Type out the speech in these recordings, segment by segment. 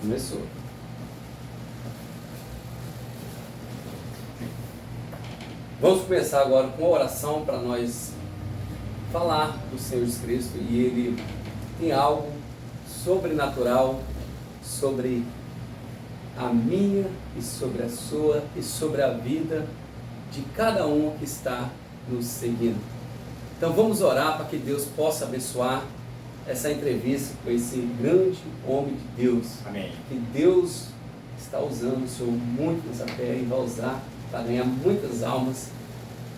Começou. Vamos começar agora com uma oração para nós falar do Senhor Jesus Cristo, e Ele tem algo sobrenatural sobre a minha e sobre a sua e sobre a vida de cada um que está nos seguindo. Então vamos orar para que Deus possa abençoar essa entrevista com esse grande homem de Deus. Amém. Que Deus está usando o Senhor muito nessa terra e vai usar para ganhar muitas almas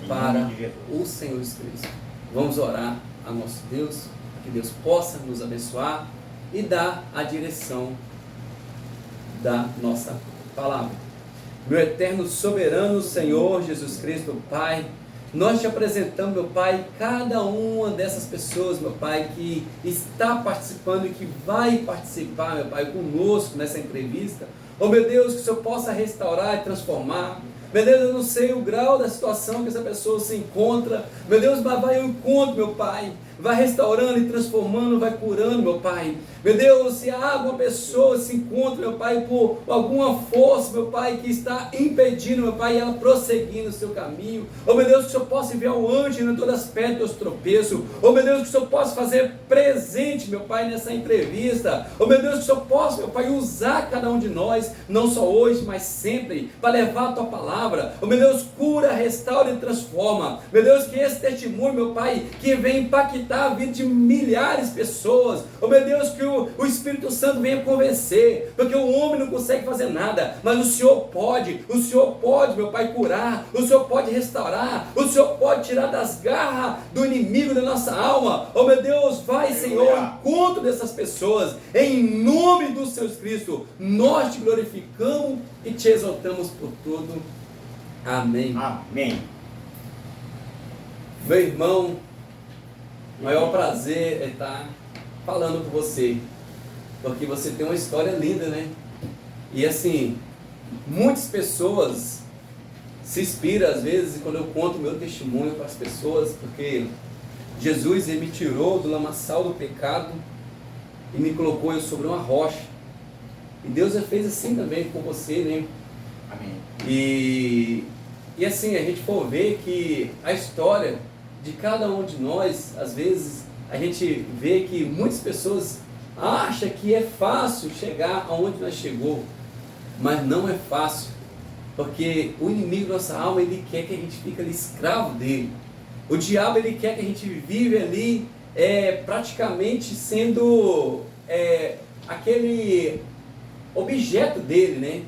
para o Senhor Jesus Cristo. Vamos orar a nosso Deus, para que Deus possa nos abençoar e dar a direção da nossa palavra. Meu eterno soberano Senhor Jesus Cristo, Pai, nós te apresentamos, meu Pai, cada uma dessas pessoas, meu Pai, que está participando e que vai participar, meu Pai, conosco nessa entrevista. Oh, meu Deus, que o Senhor possa restaurar e transformar. Meu Deus, eu não sei o grau da situação que essa pessoa se encontra. Meu Deus, mas vai ao encontro, meu Pai. Vai restaurando e transformando, vai curando, meu Pai. Meu Deus, se há alguma pessoa se encontra, meu Pai, por alguma força, meu Pai, que está impedindo, meu Pai, ela prosseguir no seu caminho. Oh, meu Deus, que o Senhor possa enviar um anjo em todas as pedras dos tropeços. Oh, meu Deus, que o Senhor possa fazer presente, meu Pai, nessa entrevista. Oh, meu Deus, que o Senhor possa, meu Pai, usar cada um de nós, não só hoje, mas sempre, para levar a Tua palavra. Oh, meu Deus, cura, restaura e transforma. Meu Deus, que esse testemunho, meu Pai, que vem impactar a vida de milhares de pessoas. Oh, meu Deus, que o Espírito Santo venha convencer, porque o homem não consegue fazer nada, mas o Senhor pode, meu Pai, curar, o Senhor pode restaurar, o Senhor pode tirar das garras do inimigo da nossa alma. Oh, meu Deus, vai, Senhor, ao encontro dessas pessoas, em nome do Senhor Cristo. Nós te glorificamos e te exaltamos por tudo. Amém. Amém. Meu irmão, maior prazer é estar falando com você, porque você tem uma história linda, né? E assim, muitas pessoas se inspiram às vezes quando eu conto o meu testemunho para as pessoas, porque Jesus, Ele me tirou do lamaçal do pecado e me colocou eu sobre uma rocha. E Deus já fez assim também com você, né? Amém. E assim, a gente for ver que a história de cada um de nós, às vezes a gente vê que muitas pessoas acham que é fácil chegar aonde nós chegou, mas não é fácil, porque o inimigo da nossa alma, ele quer que a gente fique ali escravo dele. O diabo, ele quer que a gente vive ali praticamente sendo aquele objeto dele, né?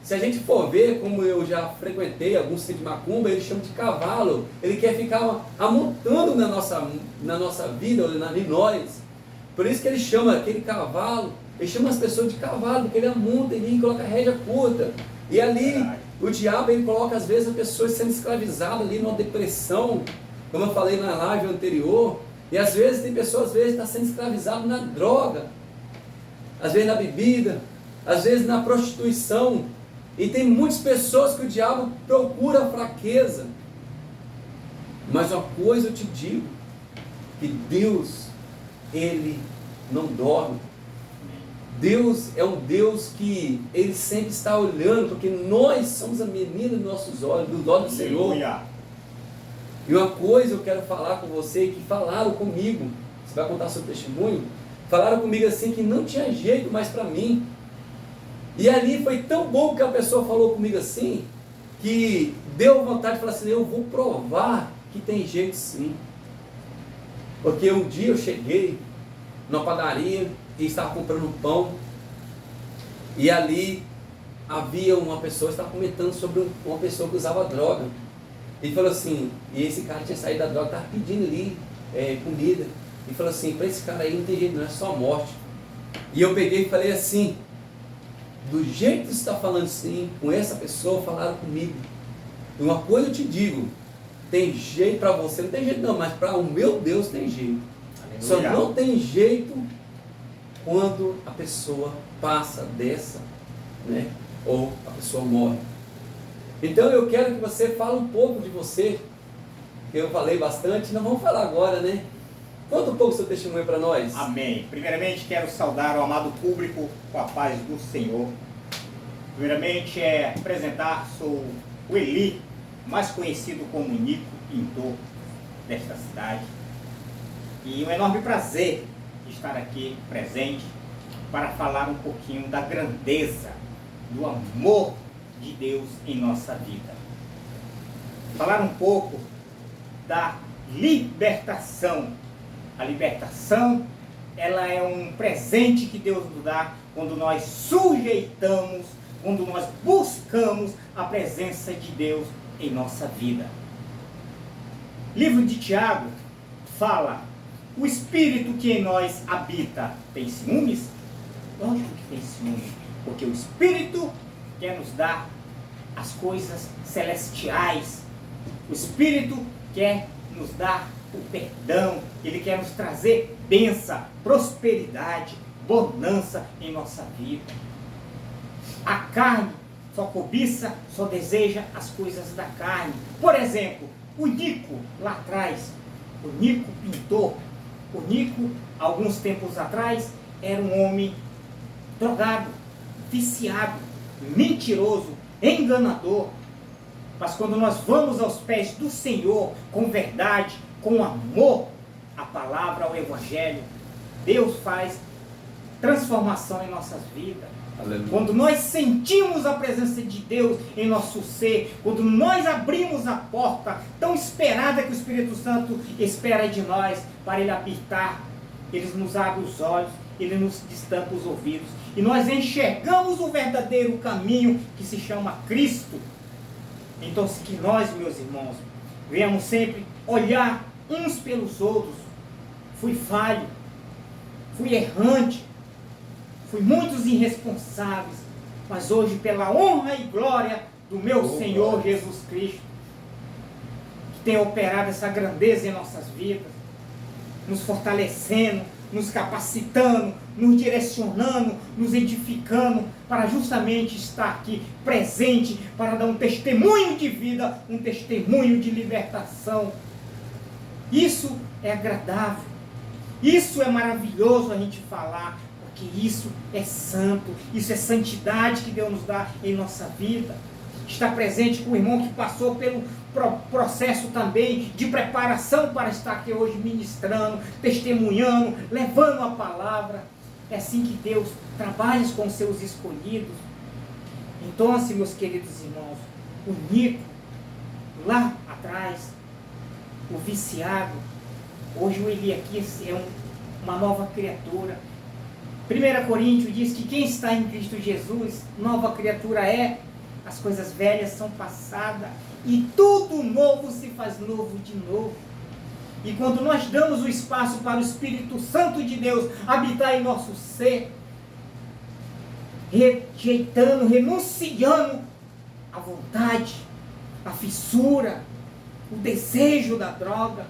Se a gente for ver, como eu já frequentei alguns centros de macumba, eles chamam de cavalo. Ele quer ficar amontando na nossa vida, em nós. Por isso que ele chama aquele cavalo, ele chama as pessoas de cavalo, porque ele amonta e coloca a rédea curta. E ali, o diabo, ele coloca às vezes as pessoas sendo escravizadas ali numa depressão, como eu falei na live anterior. E às vezes tem pessoas, às vezes, que estão sendo escravizadas na droga, às vezes na bebida, às vezes na prostituição. E tem muitas pessoas que o diabo procura fraqueza. Mas uma coisa eu te digo, que Deus, Ele não dorme. Deus é um Deus que Ele sempre está olhando, porque nós somos a menina dos nossos olhos, dos olhos do Senhor. E uma coisa eu quero falar com você, que falaram comigo, você vai contar seu testemunho, falaram comigo assim, que não tinha jeito mais para mim. E ali foi tão bom que a pessoa falou comigo assim, que deu vontade de falar assim, eu vou provar que tem jeito sim. Porque um dia eu cheguei numa padaria e estava comprando pão, e ali havia uma pessoa que estava comentando sobre uma pessoa que usava droga. Ele falou assim, e esse cara tinha saído da droga, estava pedindo ali comida, e falou assim, para esse cara aí não tem jeito, não é só morte. E eu peguei e falei assim, do jeito que você está falando assim, com essa pessoa, falaram comigo. E uma coisa eu te digo, tem jeito para você, não tem jeito não, mas para o meu Deus tem jeito. Aleluia. Só não tem jeito quando a pessoa passa dessa, né? Ou a pessoa morre. Então eu quero que você fale um pouco de você, que eu falei bastante, não vamos falar agora, né? Conta um pouco o seu testemunho para nós. Amém. Primeiramente, quero saudar o amado público com a paz do Senhor. Primeiramente, apresentar, sou o Eli, mais conhecido como Nico Pintor, desta cidade. E um enorme prazer de estar aqui presente para falar um pouquinho da grandeza, do amor de Deus em nossa vida. Falar um pouco da libertação. A libertação, ela é um presente que Deus nos dá quando nós sujeitamos, quando nós buscamos a presença de Deus em nossa vida. Livro de Tiago fala: o Espírito que em nós habita tem ciúmes? Lógico que tem ciúmes, porque o Espírito quer nos dar as coisas celestiais. O Espírito quer nos dar o perdão, ele quer nos trazer bênção, prosperidade, bonança em nossa vida. A carne só cobiça, só deseja as coisas da carne. Por exemplo, o Nico lá atrás, o Nico Pintor, o Nico, alguns tempos atrás, era um homem drogado, viciado, mentiroso, enganador. Mas quando nós vamos aos pés do Senhor com verdade, com amor, a palavra, o Evangelho, Deus faz transformação em nossas vidas. Aleluia. Quando nós sentimos a presença de Deus em nosso ser, quando nós abrimos a porta tão esperada que o Espírito Santo espera de nós para Ele habitar, Ele nos abre os olhos, Ele nos destampa os ouvidos, e nós enxergamos o verdadeiro caminho que se chama Cristo. Então, que nós, meus irmãos, venhamos sempre olhar uns pelos outros. Fui falho, fui errante, fui muitos irresponsáveis, mas hoje, pela honra e glória do meu Senhor Jesus Cristo, que tem operado essa grandeza em nossas vidas, nos fortalecendo, nos capacitando, nos direcionando, nos edificando, para justamente estar aqui presente, para dar um testemunho de vida, um testemunho de libertação. Isso é agradável, isso é maravilhoso a gente falar, porque isso é santo, isso é santidade que Deus nos dá em nossa vida. Está presente com o irmão que passou pelo processo também de preparação para estar aqui hoje ministrando, testemunhando, levando a palavra. É assim que Deus trabalha com os seus escolhidos. Então, assim, meus queridos irmãos, o Nico, lá atrás, o viciado, hoje o Eli aqui é uma nova criatura. 1 Coríntios diz que quem está em Cristo Jesus, nova criatura é. As coisas velhas são passadas e tudo novo se faz novo de novo. E quando nós damos o espaço para o Espírito Santo de Deus habitar em nosso ser, rejeitando, renunciando a vontade, a fissura, o desejo da droga,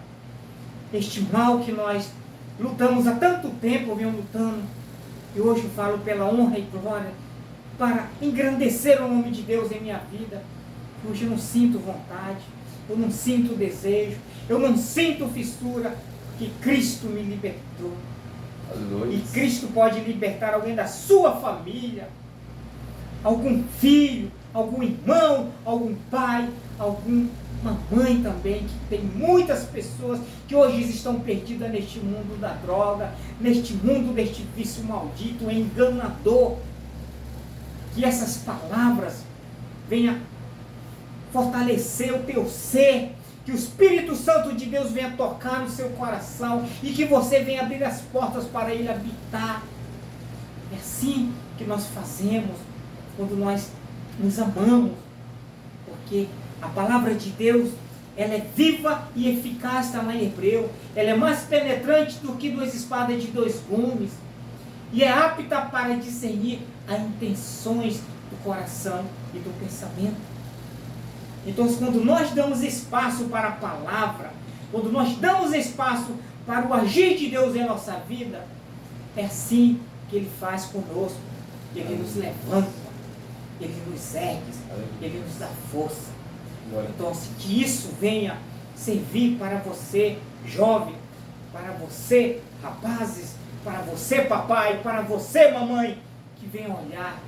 este mal que nós lutamos há tanto tempo, venho lutando, e hoje eu falo pela honra e glória, para engrandecer o nome de Deus em minha vida. Hoje eu não sinto vontade, eu não sinto desejo, eu não sinto fissura, que Cristo me libertou. Aleluia. E Cristo pode libertar alguém da sua família, algum filho, algum irmão, algum pai, alguma mãe também, que tem muitas pessoas que hoje estão perdidas neste mundo da droga, neste mundo deste vício maldito, enganador. Que essas palavras venham fortalecer o teu ser, que o Espírito Santo de Deus venha tocar no seu coração e que você venha abrir as portas para Ele habitar. É assim que nós fazemos quando nós nos amamos, porque a palavra de Deus, ela é viva e eficaz, está lá em Hebreu, ela é mais penetrante do que duas espadas de dois gumes, e é apta para discernir as intenções do coração e do pensamento. Então, quando nós damos espaço para a palavra, quando nós damos espaço para o agir de Deus em nossa vida, é assim que Ele faz conosco. Ele nos levanta, Ele nos ergue, Ele nos dá força. Então, que isso venha servir para você, jovem, para você, rapazes, para você, papai, para você, mamãe, que venha olhar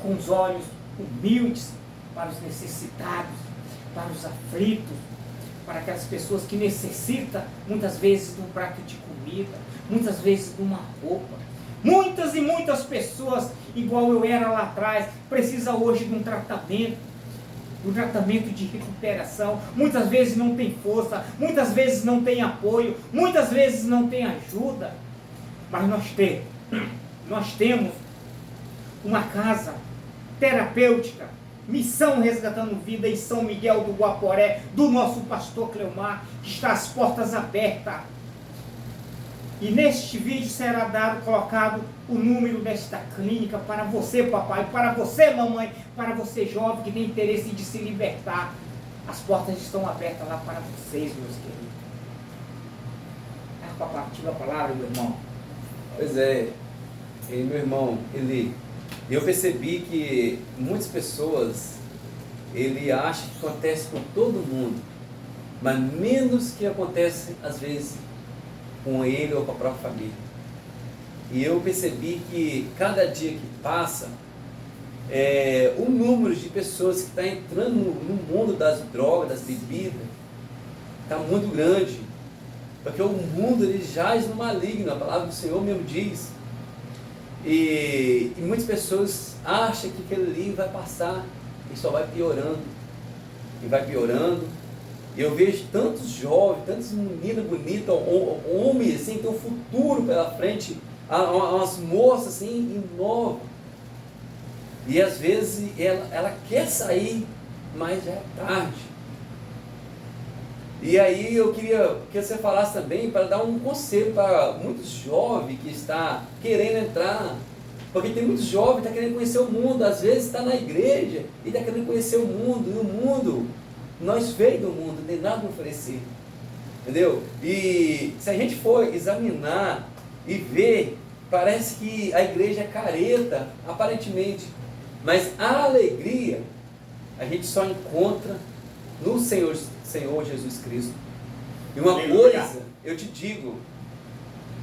com os olhos humildes para os necessitados, para os aflitos, para aquelas pessoas que necessitam muitas vezes de um prato de comida, muitas vezes de uma roupa. Muitas e muitas pessoas, igual eu era lá atrás, precisam hoje de um tratamento de recuperação. Muitas vezes não tem força, muitas vezes não tem apoio, muitas vezes não tem ajuda. Mas nós temos uma casa terapêutica, Missão Resgatando Vida em São Miguel do Guaporé, do nosso pastor Cleomar, que está às portas abertas. E neste vídeo será colocado o número desta clínica para você, papai, para você, mamãe, para você, jovem, que tem interesse de se libertar. As portas estão abertas lá para vocês, meus queridos. Compartilha a palavra, meu irmão. Pois é, e meu irmão, eu percebi que muitas pessoas, ele acha que acontece com todo mundo, mas menos que acontece às vezes com ele ou com a própria família. E eu percebi que cada dia que passa, o número de pessoas que está entrando no mundo das drogas, das bebidas, está muito grande. Porque o mundo ele jaz no maligno, a palavra do Senhor mesmo diz. E muitas pessoas acham que aquilo ali vai passar e só vai piorando. E vai piorando. E eu vejo tantos jovens, tantas meninas bonitas, homens assim, que tem um futuro pela frente, umas moças assim, novas. E às vezes ela quer sair, mas já é tarde. E aí eu queria que você falasse também para dar um conselho para muitos jovens que está querendo entrar, porque tem muitos jovens que estão querendo conhecer o mundo, às vezes está na igreja e está querendo conhecer o mundo, e o mundo, nós veio do mundo, não tem nada a oferecer, entendeu? E se a gente for examinar e ver, parece que a igreja é careta, aparentemente, mas a alegria a gente só encontra no Senhor Jesus Cristo. E uma coisa, eu te digo,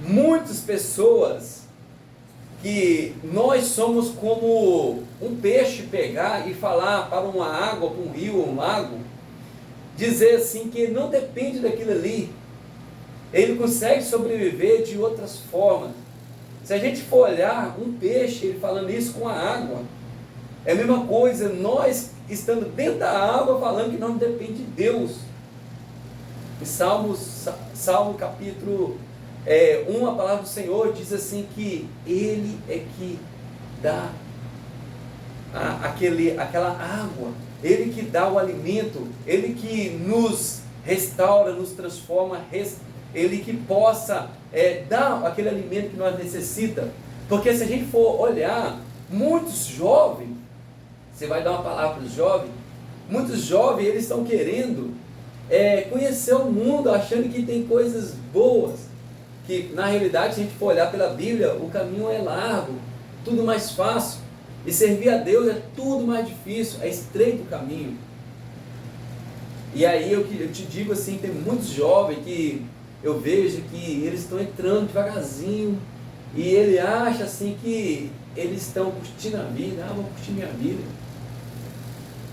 muitas pessoas que nós somos como um peixe pegar e falar para uma água, para um rio ou um lago, dizer assim que não depende daquilo ali, ele consegue sobreviver de outras formas. Se a gente for olhar um peixe, ele falando isso com a água, é a mesma coisa, nós estando dentro da água falando que não depende de Deus. Em Salmo capítulo 1, a palavra do Senhor diz assim que Ele é que dá aquela água, Ele que dá o alimento, Ele que nos restaura, nos transforma, Ele que possa dar aquele alimento que nós necessitamos. Porque se a gente for olhar, muitos jovens, você vai dar uma palavra para os jovens, muitos jovens eles estão querendo conhecer o mundo, achando que tem coisas boas, que na realidade, se a gente for olhar pela Bíblia, o caminho é largo, tudo mais fácil, e servir a Deus é tudo mais difícil, é estreito o caminho. E aí eu te digo assim, tem muitos jovens que eu vejo que eles estão entrando devagarzinho, e ele acha assim que eles estão curtindo a vida, vou curtir minha vida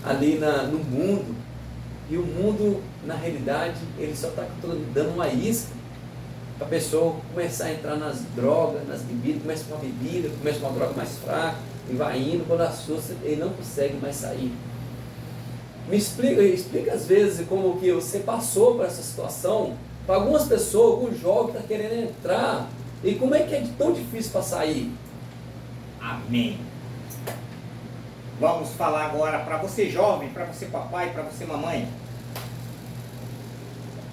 ali no mundo, e o mundo, na realidade, ele só está dando uma isca para a pessoa começar a entrar nas drogas, nas bebidas, começa com uma bebida, começa com uma droga mais fraca, e vai indo, quando assusta, ele não consegue mais sair. Me explica às vezes como que você passou por essa situação, para algumas pessoas, alguns jovens que estão querendo entrar, e como é que é tão difícil para sair? Amém. Vamos falar agora para você jovem, para você papai, para você mamãe.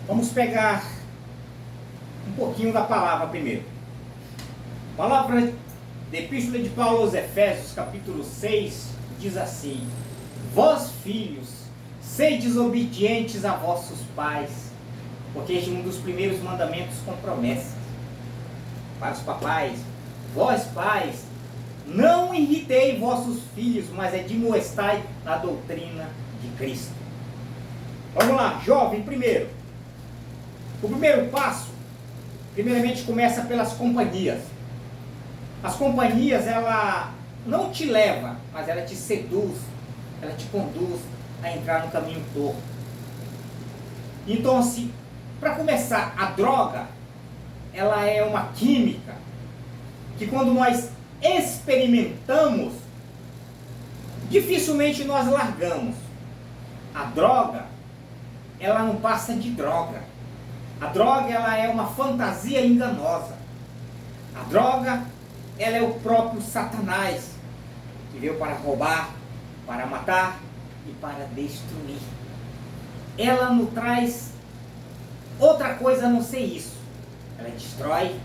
Vamos pegar um pouquinho da palavra primeiro. Palavra da Epístola de Paulo aos Efésios, capítulo 6, diz assim: Vós, filhos, sedes obedientes a vossos pais, porque este é um dos primeiros mandamentos com promessas. Para os papais, vós, pais, não irritei vossos filhos, mas admoestai na doutrina de Cristo. Vamos lá, jovem, primeiro. O primeiro passo Primeiramente começa pelas companhias. As companhias, ela não te leva, mas ela te seduz, ela te conduz a entrar no caminho torto. Então, assim, para começar, a droga, ela é uma química que quando nós experimentamos, dificilmente nós largamos. A droga, ela não passa de droga. A droga, ela é uma fantasia enganosa. A droga, ela é o próprio Satanás, que veio para roubar, para matar e para destruir. Ela não traz outra coisa a não ser isso. Ela destrói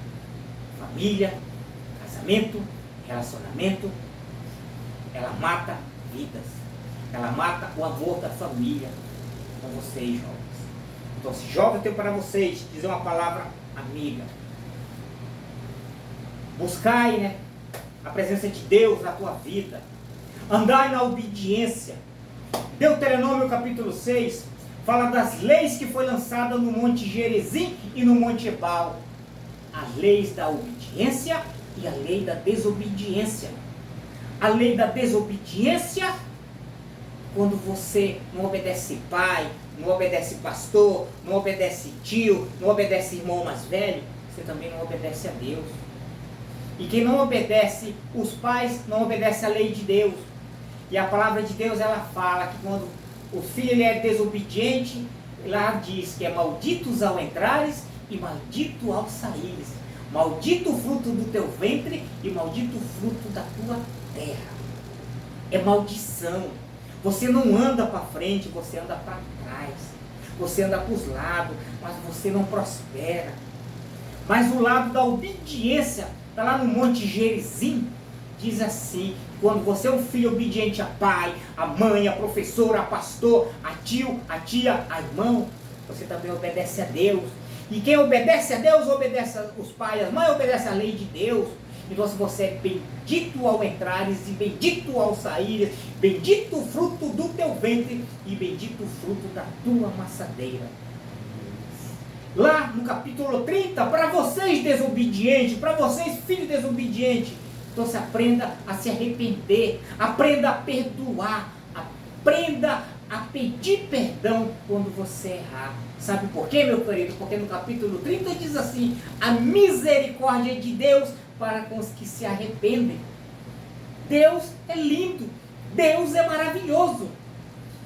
família, casamento, relacionamento. Ela mata vidas. Ela mata o amor da família. Com vocês, jovens. Então, se jovem, eu tenho para vocês dizer uma palavra amiga. Buscai, né, a presença de Deus na tua vida. Andai na obediência. Deuteronômio capítulo 6 fala das leis que foi lançada no Monte Gerizim e no Monte Ebal. As leis da obediência e a lei da desobediência. A lei da desobediência, quando você não obedece pai, não obedece pastor, não obedece tio, não obedece irmão mais velho, você também não obedece a Deus. E quem não obedece os pais, não obedece a lei de Deus. E a palavra de Deus, ela fala que quando o filho é desobediente, lá diz que é malditos ao entrares e maldito ao saíres. Maldito o fruto do teu ventre e maldito o fruto da tua terra. É maldição. Você não anda para frente, você anda para trás. Você anda para os lados, mas você não prospera. Mas o lado da obediência, está lá no Monte Gerizim, diz assim: quando você é um filho obediente a pai, a mãe, a professora, a pastor, a tio, a tia, a irmão, você também obedece a Deus. E quem obedece a Deus, obedece os pais, as mães, obedece a lei de Deus. Então, se você é bendito ao entrares e bendito ao saíres, bendito o fruto do teu ventre e bendito o fruto da tua maçadeira. Lá no capítulo 30, para vocês desobedientes, para vocês filhos desobedientes, então se aprenda a se arrepender, aprenda a perdoar, aprenda a pedir perdão quando você errar. Sabe por quê, meu querido? Porque no capítulo 30 diz assim: a misericórdia de Deus para com os que se arrependem. Deus é lindo, Deus é maravilhoso,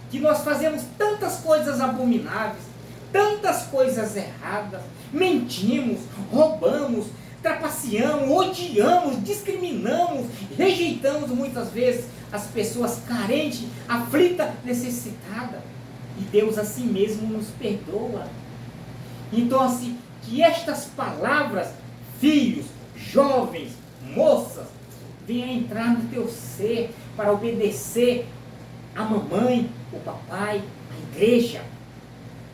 que nós fazemos tantas coisas abomináveis, tantas coisas erradas, mentimos, roubamos, trapaceamos, odiamos, discriminamos, rejeitamos muitas vezes as pessoas carentes, aflitas, necessitadas. E Deus assim mesmo nos perdoa. Então, assim, que estas palavras, filhos, jovens, moças, venham entrar no teu ser para obedecer a mamãe, o papai, a igreja.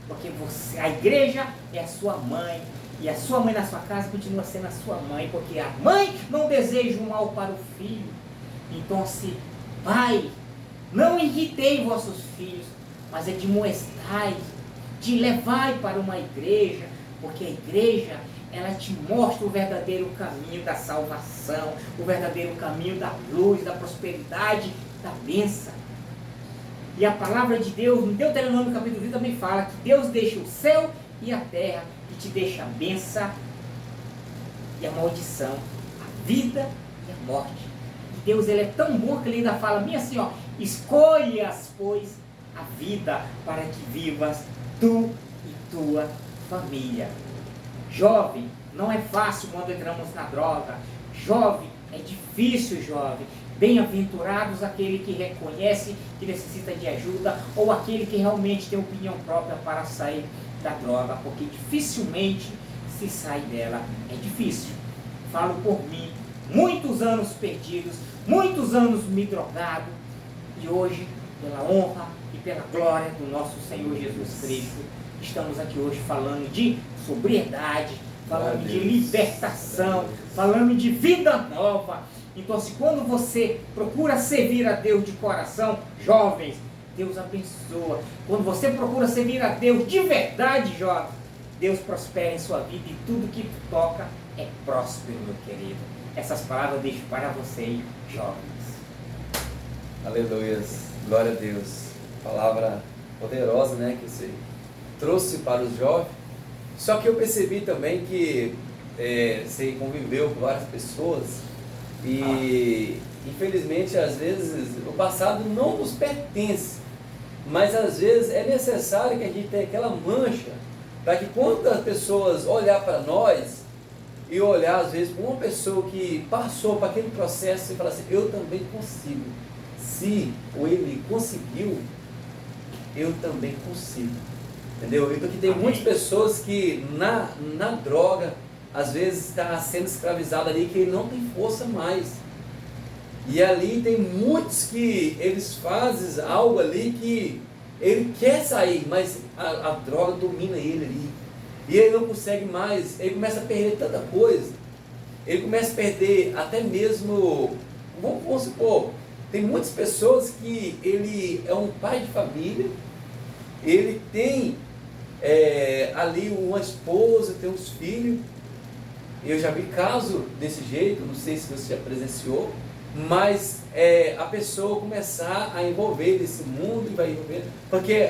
Porque a igreja é a sua mãe. E a sua mãe na sua casa continua sendo a sua mãe. Porque a mãe não deseja o mal para o filho. Então, se pai, não irritei vossos filhos, mas admoestai, de levai para uma igreja. Porque a igreja, ela te mostra o verdadeiro caminho da salvação, o verdadeiro caminho da luz, da prosperidade, da bênção. E a palavra de Deus, no Deuteronômio capítulo 20 também fala que Deus deixa o céu e a terra e te deixa a bênção e a maldição, a vida e a morte. E Deus, ele é tão bom que ele ainda fala bem assim, ó: escolhas, pois, a vida para que vivas tu e tua família. Jovem, não é fácil quando entramos na droga. Jovem, é difícil, jovem. Bem-aventurados aquele que reconhece que necessita de ajuda, ou aquele que realmente tem opinião própria para sair da droga, porque dificilmente se sai dela. É difícil. Falo por mim, muitos anos perdidos, muitos anos me drogado, e hoje, pela honra e pela glória do nosso Senhor Jesus Cristo, estamos aqui hoje falando de sobriedade, falando de libertação, falando de vida nova. Então, se quando você procura servir a Deus de coração, jovens, Deus abençoa. Quando você procura servir a Deus de verdade, jovens, Deus prospere em sua vida e tudo que tu toca é próspero, meu querido. Essas palavras eu deixo para vocês, jovens. Aleluia, glória a Deus. Palavra poderosa, né, que você trouxe para os jovens. Só que eu percebi também que você conviveu com várias pessoas e infelizmente às vezes o passado não nos pertence, mas às vezes é necessário que a gente tenha aquela mancha para que quando as pessoas olhar para nós e olhar às vezes para uma pessoa que passou por aquele processo e falar assim, eu também consigo. Se ele conseguiu, eu também consigo. Entendeu? Então que tem muitas pessoas que na droga, às vezes está sendo escravizado ali, que ele não tem força mais. E ali tem muitos que eles fazem algo ali que ele quer sair, mas a droga domina ele ali. E ele não consegue mais, ele começa a perder tanta coisa. Ele começa a perder até mesmo, vamos supor, tem muitas pessoas que ele é um pai de família, ele tem ali uma esposa, tem uns filhos. Eu já vi caso desse jeito, não sei se você já presenciou, mas a pessoa começar a envolver nesse mundo e vai envolver, porque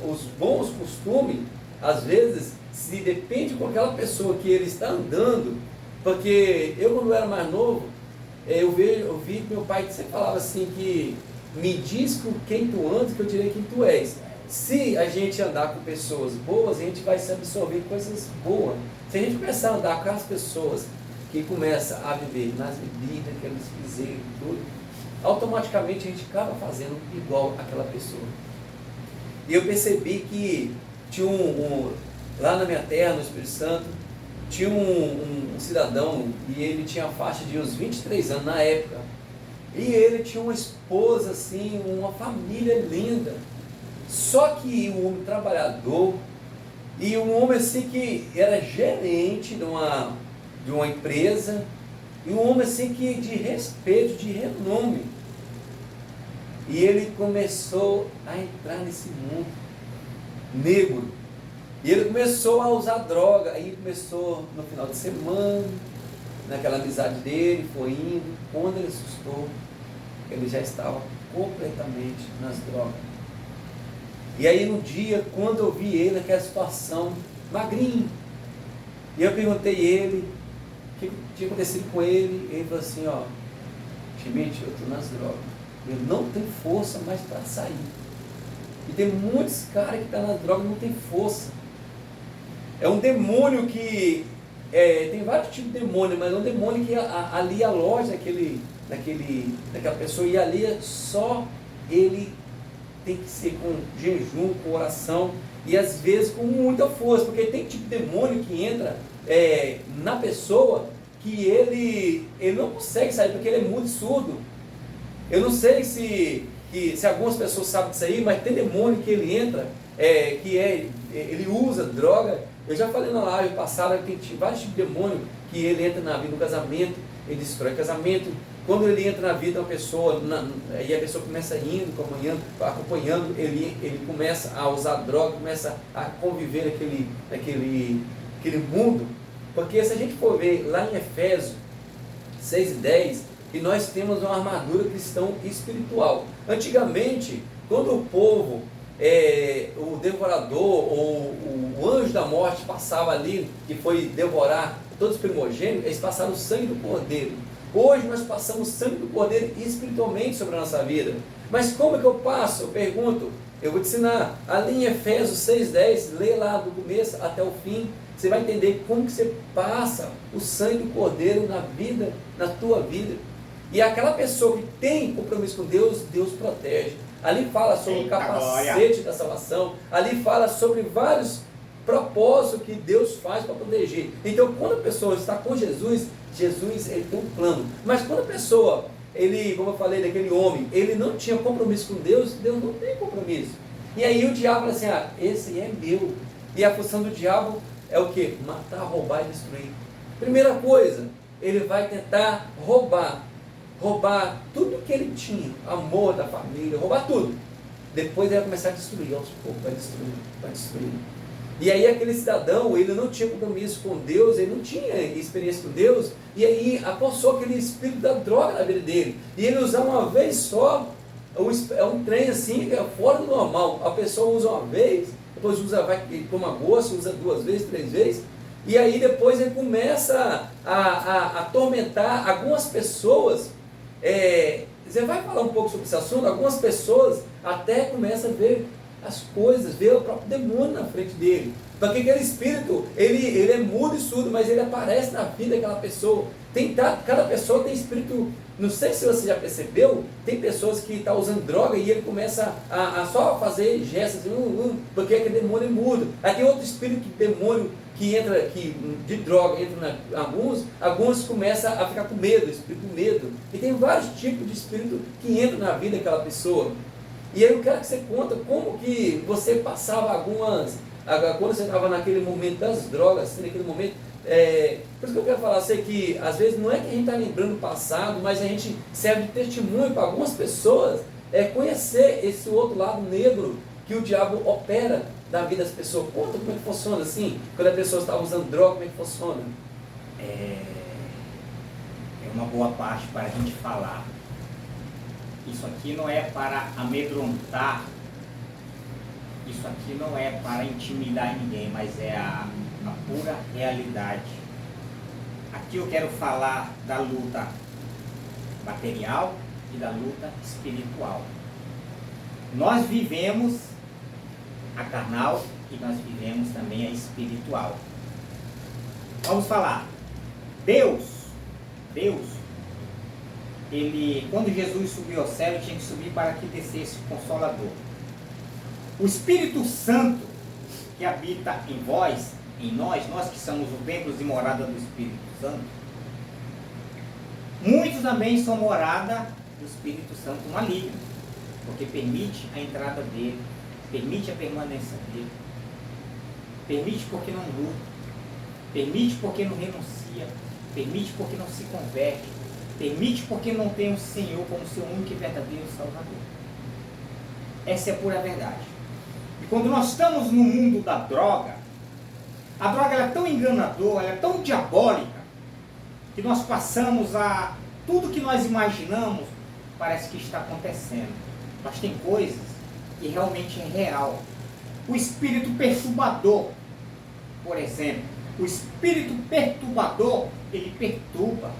os bons costumes, às vezes, se depende com aquela pessoa que ele está andando, porque eu quando era mais novo, eu vi que meu pai sempre falava assim que me diz com quem tu andas que eu direi quem tu és. Se a gente andar com pessoas boas, a gente vai se absorver coisas boas. Se a gente começar a andar com as pessoas que começam a viver nas bebidas, que eles fizeram e tudo, automaticamente a gente acaba fazendo igual aquela pessoa. E eu percebi que tinha lá na minha terra, no Espírito Santo, tinha um cidadão e ele tinha a faixa de uns 23 anos na época. E ele tinha uma esposa assim, uma família linda. Só que um homem trabalhador e um homem assim que era gerente de uma empresa e um homem assim que de respeito, de renome. E ele começou a entrar nesse mundo negro. E ele começou a usar droga. Aí começou no final de semana, naquela amizade dele, foi indo. Quando ele assustou, ele já estava completamente nas drogas. E aí no dia, quando eu vi ele naquela situação, magrinho, e eu perguntei a ele o que tinha acontecido com ele, ele falou assim, ó, Schmidt, eu estou nas drogas, eu não tenho força mais para sair. E tem muitos caras que estão nas drogas e não tem força. É um demônio que, tem vários tipos de demônio, mas é um demônio que ali aloja naquela pessoa, e ali só ele tem que ser com jejum, com oração, e às vezes com muita força, porque tem tipo de demônio que entra na pessoa, que ele não consegue sair, porque ele é muito surdo. Eu não sei se algumas pessoas sabem disso aí, mas tem demônio que ele entra, ele usa droga. Eu já falei na live passada que tem vários tipos de demônio que ele entra na vida do casamento, ele destrói o casamento. Quando ele entra na vida de uma pessoa, e a pessoa começa indo, acompanhando, ele começa a usar droga, começa a conviver naquele mundo. Porque se a gente for ver lá em Efésios 6:10, que nós temos uma armadura cristã espiritual. Antigamente, quando o povo, o devorador ou o anjo da morte passava ali, que foi devorar todos os primogênitos, eles passaram o sangue do cordeiro. Hoje nós passamos o sangue do cordeiro espiritualmente sobre a nossa vida. Mas como é que eu passo? Eu pergunto, eu vou te ensinar. Ali em Efésios 6:10, lê lá do começo até o fim, você vai entender como que você passa o sangue do cordeiro na tua vida. E aquela pessoa que tem compromisso com Deus, Deus protege. Ali fala sobre o capacete da salvação, ali fala sobre vários propósitos que Deus faz para proteger. Então, quando a pessoa está com Jesus, ele tem um plano. Mas quando a pessoa, como eu falei daquele homem, ele não tinha compromisso com Deus, Deus não tem compromisso. E aí o diabo fala assim, esse é meu. E a função do diabo é o quê? Matar, roubar e destruir. Primeira coisa, ele vai tentar roubar tudo que ele tinha, amor da família, roubar tudo. Depois ele vai começar a destruir, aos poucos, vai destruir. E aí aquele cidadão, ele não tinha compromisso com Deus, ele não tinha experiência com Deus, e aí apossou aquele espírito da droga na vida dele. E ele usava uma vez só, é um trem assim, que é fora do normal. A pessoa usa uma vez, depois vai toma gosto, usa 2 vezes, 3 vezes, e aí depois ele começa a atormentar algumas pessoas. Você vai falar um pouco sobre esse assunto? Algumas pessoas até começam a ver as coisas, ver o próprio demônio na frente dele. Porque aquele espírito, ele é mudo e surdo, mas ele aparece na vida daquela pessoa. Cada pessoa tem espírito, não sei se você já percebeu, tem pessoas que estão usando droga e ele começa a só fazer gestos, porque aquele demônio é mudo. Aí tem outro espírito de demônio que entra, de droga, entra alguns começam a ficar com medo, espírito medo. E tem vários tipos de espírito que entram na vida daquela pessoa. E aí eu quero que você conta como que você passava quando você estava naquele momento das drogas, assim, naquele momento. Por isso que eu quero falar assim, que às vezes não é que a gente está lembrando o passado, mas a gente serve de testemunho para algumas pessoas conhecer esse outro lado negro que o diabo opera na vida das pessoas. Conta como é que funciona assim, quando a pessoa está usando droga, como é que funciona? É uma boa parte para a gente falar. Isso aqui não é para amedrontar, isso aqui não é para intimidar ninguém, mas é a pura realidade. Aqui eu quero falar da luta material e da luta espiritual. Nós vivemos a carnal e nós vivemos também a espiritual. Vamos falar. Deus, quando Jesus subiu ao céu, ele tinha que subir para que descesse o Consolador. O Espírito Santo que habita em vós, em nós que somos os templos e morada do Espírito Santo, muitos também são morada do Espírito Santo maligno, porque permite a entrada dele, permite a permanência dele, permite porque não luta, permite porque não renuncia, permite porque não se converte, permite porque não tem o Senhor como seu único e verdadeiro Salvador. Essa é a pura verdade. E quando nós estamos no mundo da droga, a droga ela é tão enganadora, ela é tão diabólica, que nós passamos a tudo que nós imaginamos parece que está acontecendo. Mas tem coisas que realmente é real. O espírito perturbador, por exemplo, o espírito perturbador, ele perturba,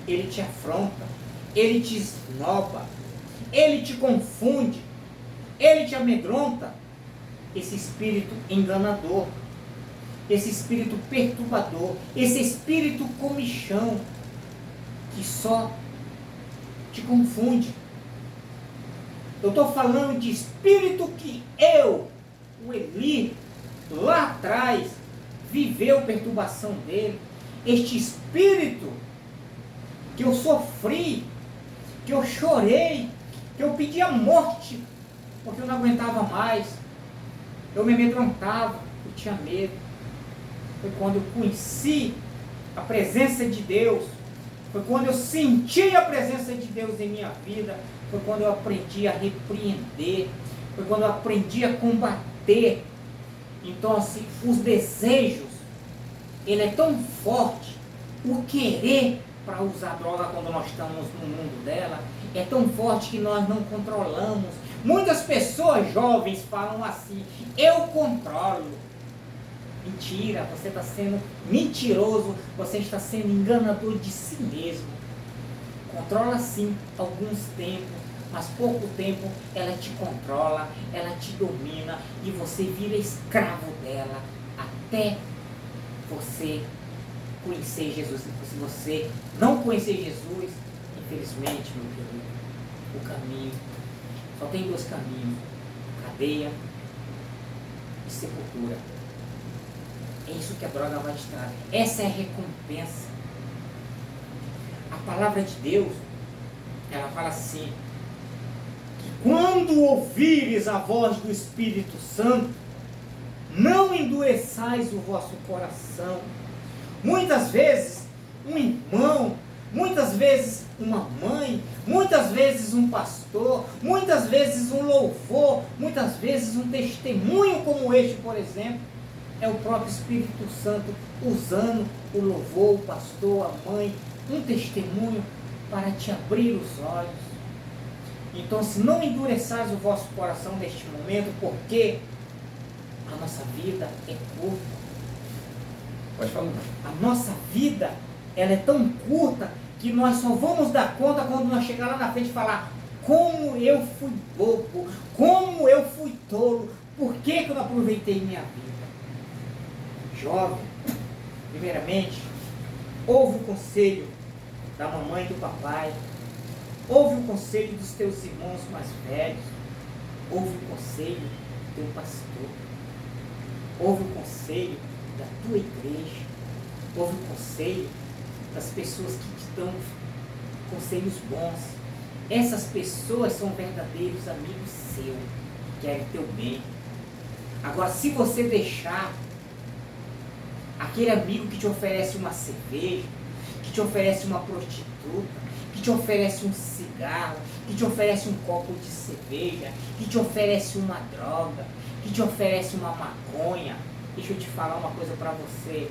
ele te afronta, ele te esnoba, ele te confunde, ele te amedronta. Esse espírito enganador, esse espírito perturbador, esse espírito comichão, que só te confunde. Eu estou falando de espírito que o Eli, lá atrás, viveu perturbação dele. Este espírito que eu sofri, que eu chorei, que eu pedi a morte, porque eu não aguentava mais, eu me amedrontava, eu tinha medo. Foi quando eu conheci a presença de Deus, foi quando eu senti a presença de Deus em minha vida, foi quando eu aprendi a repreender, foi quando eu aprendi a combater. Então assim, os desejos, ele é tão forte, o querer para usar droga quando nós estamos no mundo dela, é tão forte que nós não controlamos. Muitas pessoas jovens falam assim, eu controlo. Mentira, você está sendo mentiroso, você está sendo enganador de si mesmo. Controla sim alguns tempos, mas pouco tempo ela te controla, ela te domina e você vira escravo dela até você conhecer Jesus. Se você não conhecer Jesus, infelizmente, meu querido, o caminho, só tem 2 caminhos, cadeia e sepultura. É isso que a droga vai te trazer. Essa é a recompensa. A palavra de Deus, ela fala assim, que quando ouvires a voz do Espírito Santo, não endureçais o vosso coração. Muitas vezes, um irmão, muitas vezes uma mãe, muitas vezes um pastor, muitas vezes um louvor, muitas vezes um testemunho como este, por exemplo, é o próprio Espírito Santo usando o louvor, o pastor, a mãe, um testemunho para te abrir os olhos. Então, se não endureçares o vosso coração neste momento, porque a nossa vida é curta. Pode falar. A nossa vida, ela é tão curta que nós só vamos dar conta quando nós chegar lá na frente e falar: como eu fui bobo, como eu fui tolo, por que eu não aproveitei minha vida? Jovem, primeiramente, ouve o conselho da mamãe e do papai, ouve o conselho dos teus irmãos mais velhos, ouve o conselho do teu pastor, ouve o conselho da tua igreja, ouve o conselho das pessoas que te dão conselhos bons. Essas pessoas são verdadeiros amigos seus, querem teu bem. Agora, se você deixar aquele amigo que te oferece uma cerveja, que te oferece uma prostituta, que te oferece um cigarro, que te oferece um copo de cerveja, que te oferece uma droga, que te oferece uma maconha, deixa eu te falar uma coisa para você: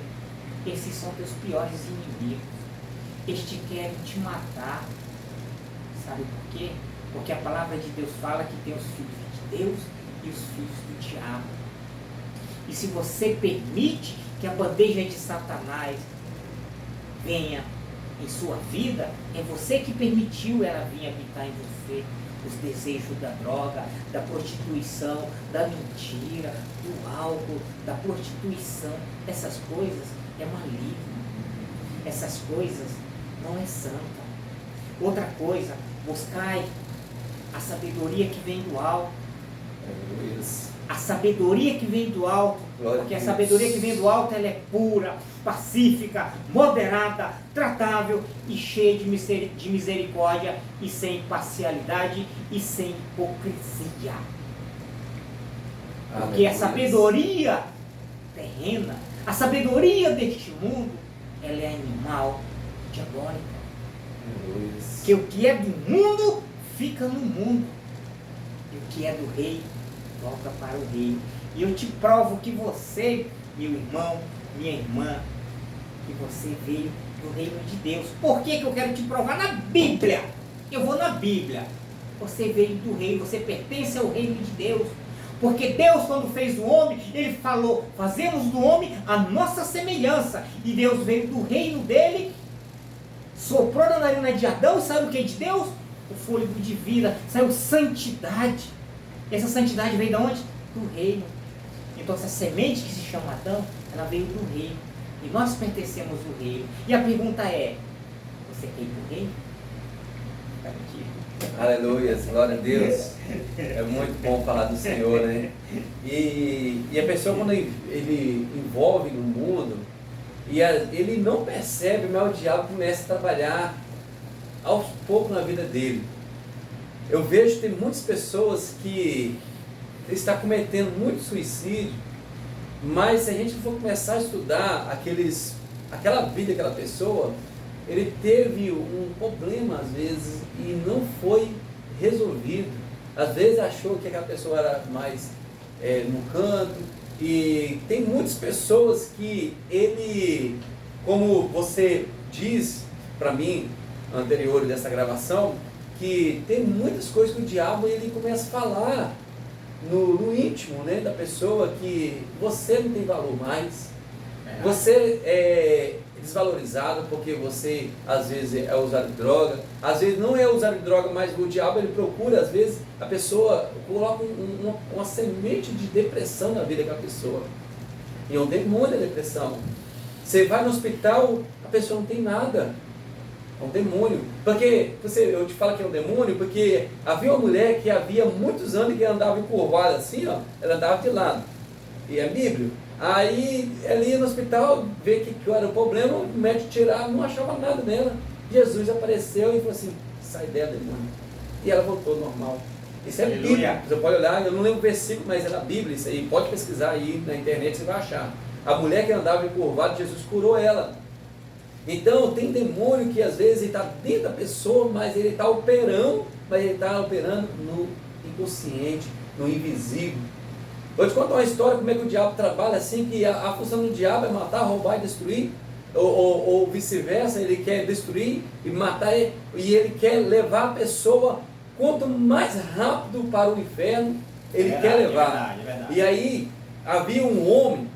esses são teus piores inimigos. Eles te querem te matar. Sabe por quê? Porque a palavra de Deus fala que tem os filhos de Deus e os filhos do diabo. E se você permite que a bandeja de Satanás venha em sua vida, é você que permitiu ela vir habitar em você. Os desejos da droga, da prostituição, da mentira, do álcool, da prostituição, essas coisas é maligno. Essas coisas não é santa. Outra coisa, buscai a sabedoria que vem do alto. A sabedoria que vem do alto, porque a sabedoria que vem do alto, ela é pura, pacífica, moderada, tratável e cheia de misericórdia e sem parcialidade e sem hipocrisia. Porque a sabedoria terrena, a sabedoria deste mundo, ela é animal, diabólica. Que o que é do mundo fica no mundo, e o que é do rei volta para o rei. E eu te provo que você, meu irmão, minha irmã, que você veio do reino de Deus. Por que eu quero te provar? Na Bíblia. Eu vou na Bíblia. Você veio do reino, você pertence ao reino de Deus. Porque Deus, quando fez o homem, Ele falou: fazemos do homem a nossa semelhança. E Deus veio do reino dele, soprou na narina de Adão, e saiu o que de Deus? O fôlego de vida, saiu santidade. Essa santidade veio de onde? Do reino. Então essa semente que se chama Adão, ela veio do reino. E nós pertencemos ao reino. E a pergunta é: você quer ir para o reino? Aleluia, glória a Deus. É muito bom falar do Senhor, né? E a pessoa, quando ele envolve no mundo, ele não percebe, mas o diabo começa a trabalhar aos poucos na vida dele. Eu vejo que tem muitas pessoas que estão cometendo muito suicídio, mas se a gente for começar a estudar aquela vida daquela pessoa, ele teve um problema às vezes e não foi resolvido. Às vezes achou que aquela pessoa era mais no canto, e tem muitas pessoas que ele, como você diz para mim anterior dessa gravação, que tem muitas coisas que o diabo ele começa a falar no íntimo, né, da pessoa, que você não tem valor mais, você é desvalorizado porque você às vezes é usuário de droga, às vezes não é usuário de droga, mas o diabo ele procura, às vezes a pessoa coloca uma semente de depressão na vida daquela pessoa, e é um demônio da depressão. Você vai no hospital, a pessoa não tem nada. É um demônio. Porque eu te falo que é um demônio, porque havia uma mulher que havia muitos anos que andava encurvada assim, ó, ela andava de lado. E é bíblico. Aí ela ia no hospital ver que era o problema, o médico tirava, não achava nada nela. Jesus apareceu e falou assim: sai dela, demônio. E ela voltou normal. Isso é Bíblia. Você pode olhar, eu não lembro o versículo, mas é na Bíblia isso aí. Pode pesquisar aí na internet, você vai achar. A mulher que andava encurvada, Jesus curou ela. Então tem demônio que às vezes está dentro da pessoa, mas ele está operando, no inconsciente, no invisível. Vou te contar uma história, como é que o diabo trabalha assim, que a função do diabo é matar, roubar e destruir, ou vice-versa, ele quer destruir e matar, e ele quer levar a pessoa quanto mais rápido para o inferno, ele quer levar. É verdade. E aí, havia um homem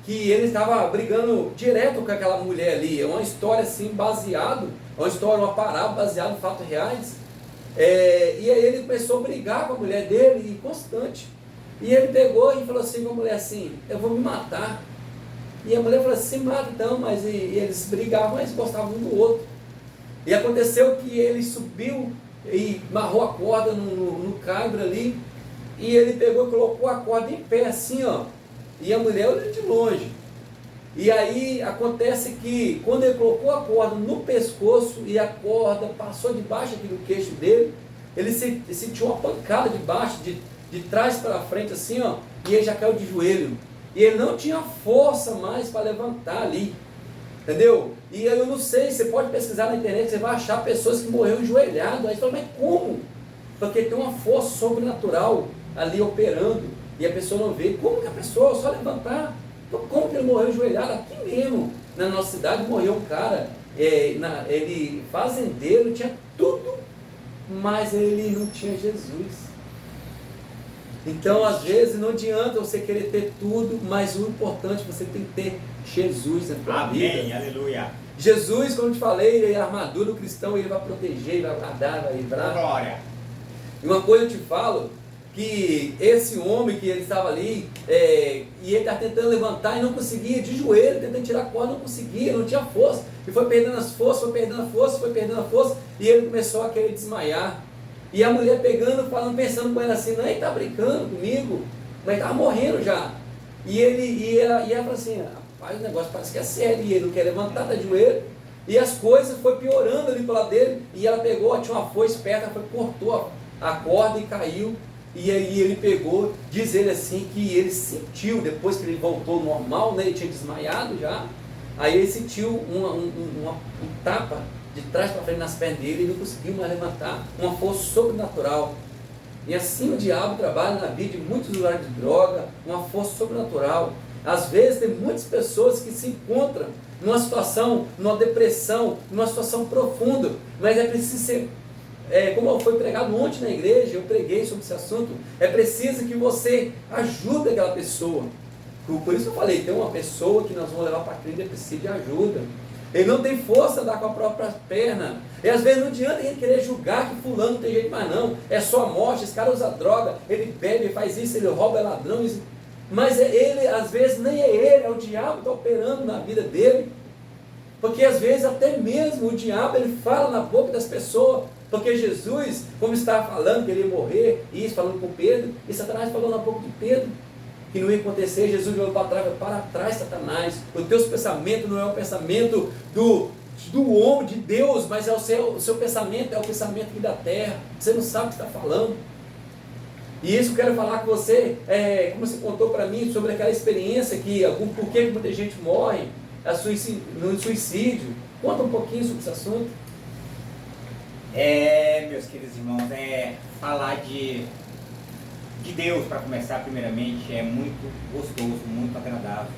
que ele estava brigando direto com aquela mulher ali. É uma história assim baseada, uma parábola baseada em fatos reais. E aí ele começou a brigar com a mulher dele, e constante. E ele pegou e falou assim com a mulher assim: eu vou me matar. E a mulher falou assim: se mata então. Mas eles brigavam, mas gostavam um do outro. E aconteceu que ele subiu e amarrou a corda no caibro ali. E ele pegou e colocou a corda em pé assim, ó. E a mulher olhou de longe. E aí acontece que quando ele colocou a corda no pescoço e a corda passou debaixo aqui do queixo dele, ele sentiu uma pancada debaixo, de trás para frente assim, ó, e ele já caiu de joelho. E ele não tinha força mais para levantar ali. Entendeu? E aí eu não sei, você pode pesquisar na internet, você vai achar pessoas que morreram enjoelhadas. Aí você fala, mas como? Porque tem uma força sobrenatural ali operando. E a pessoa não vê. Como que a pessoa só levantar? Então, como que ele morreu enjoelhado? Aqui mesmo, na nossa cidade, morreu um cara, ele fazendeiro, tinha tudo, mas ele não tinha Jesus. Então, às vezes, não adianta você querer ter tudo, mas o importante, você tem que ter Jesus na tua vida. Amém, aleluia. Jesus, como eu te falei, ele é a armadura do cristão, ele vai proteger, ele vai guardar, vai livrar. Glória. E uma coisa eu te falo, que esse homem que ele estava ali, e ele estava tentando levantar e não conseguia, de joelho, tentando tirar a corda, não conseguia, não tinha força, e foi perdendo as forças, foi perdendo a força, e ele começou a querer desmaiar. E a mulher pegando, falando, pensando com ele assim, não, ele está brincando comigo, mas ele estava morrendo já. E ela falou assim, rapaz, o negócio parece que é sério, e ele não quer levantar, está de joelho, e as coisas foi piorando ali para lado dele, e ela pegou, tinha uma foice perto, cortou a corda e caiu. E aí ele pegou, diz ele assim, que ele sentiu, depois que ele voltou ao normal, né, ele tinha desmaiado já, aí ele sentiu um tapa de trás para frente nas pernas dele, e não conseguiu mais levantar, uma força sobrenatural. E assim o diabo trabalha na vida de muitos usuários de droga, uma força sobrenatural. Às vezes tem muitas pessoas que se encontram numa situação, numa depressão, numa situação profunda, mas é preciso ser, como foi pregado ontem na igreja, eu preguei sobre esse assunto, é preciso que você ajude aquela pessoa. Por isso eu falei, tem uma pessoa que nós vamos levar para a clínica, precisa de ajuda. Ele não tem força a dar com a própria perna. E às vezes não adianta a gente querer julgar que fulano não tem jeito mais não. É só morte, esse cara usa droga, ele bebe, ele faz isso, ele rouba, é ladrão. Mas ele, às vezes, nem é ele, é o diabo que está operando na vida dele. Porque às vezes até mesmo o diabo, ele fala na boca das pessoas. Porque Jesus, como estava falando que ele ia morrer, isso falando com Pedro, e Satanás falou na boca de Pedro, que não ia acontecer. Jesus olhou para trás, Satanás, os teus pensamentos não é o pensamento do homem, de Deus, mas é o seu pensamento, é o pensamento aqui da terra, você não sabe o que está falando. E isso eu quero falar com você, como você contou para mim, sobre aquela experiência, por que muita gente morre no suicídio. Conta um pouquinho sobre esse assunto. Meus queridos irmãos, falar de Deus, para começar, primeiramente, é muito gostoso, muito agradável,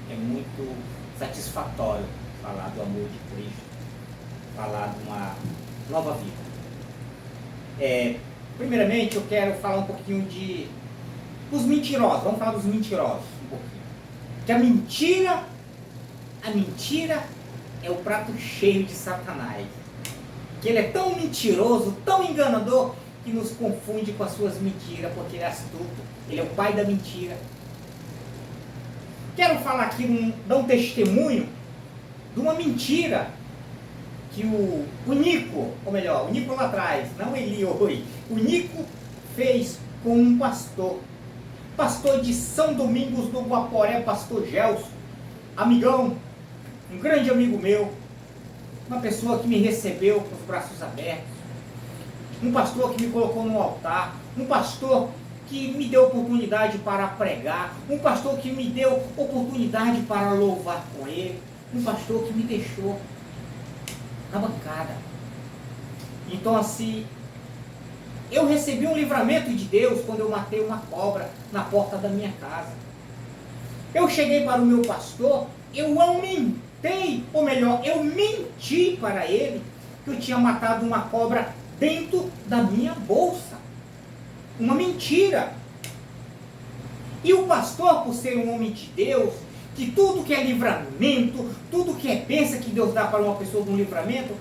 é muito satisfatório falar do amor de Cristo, falar de uma nova vida. Primeiramente, eu quero falar um pouquinho dos mentirosos, vamos falar dos mentirosos um pouquinho. Que a mentira é o prato cheio de Satanás. Que ele é tão mentiroso, tão enganador, que nos confunde com as suas mentiras, porque ele é astuto, ele é o pai da mentira. Quero falar aqui, dar um testemunho de uma mentira que o Nico, ou melhor, o Nico lá atrás, não Eli hoje, o Nico fez com um pastor de São Domingos do Guaporé, pastor Gelson, amigão, um grande amigo meu, uma pessoa que me recebeu com os braços abertos, um pastor que me colocou no altar, um pastor que me deu oportunidade para pregar, um pastor que me deu oportunidade para louvar com ele, um pastor que me deixou na bancada. Então assim, Eu recebi um livramento de Deus quando eu matei uma cobra na porta da minha casa. Eu cheguei para o meu pastor, eu aumentei, ou melhor, eu menti para ele que eu tinha matado uma cobra dentro da minha bolsa. Uma mentira. E o pastor, por ser um homem de Deus, que tudo que é livramento, tudo que é bênção que Deus dá para uma pessoa de um livramento,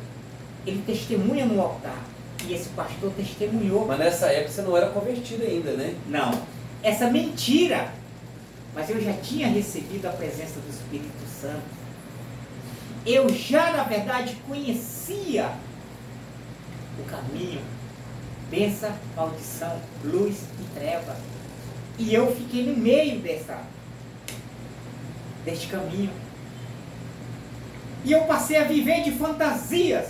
ele testemunha no altar. E esse pastor testemunhou. Mas nessa época você não era convertido ainda, né? Não. Essa mentira. Mas eu já tinha recebido a presença do Espírito Santo. Eu já, na verdade, conhecia o caminho, bênção, maldição, luz e treva. E eu fiquei no meio deste caminho. E eu passei a viver de fantasias.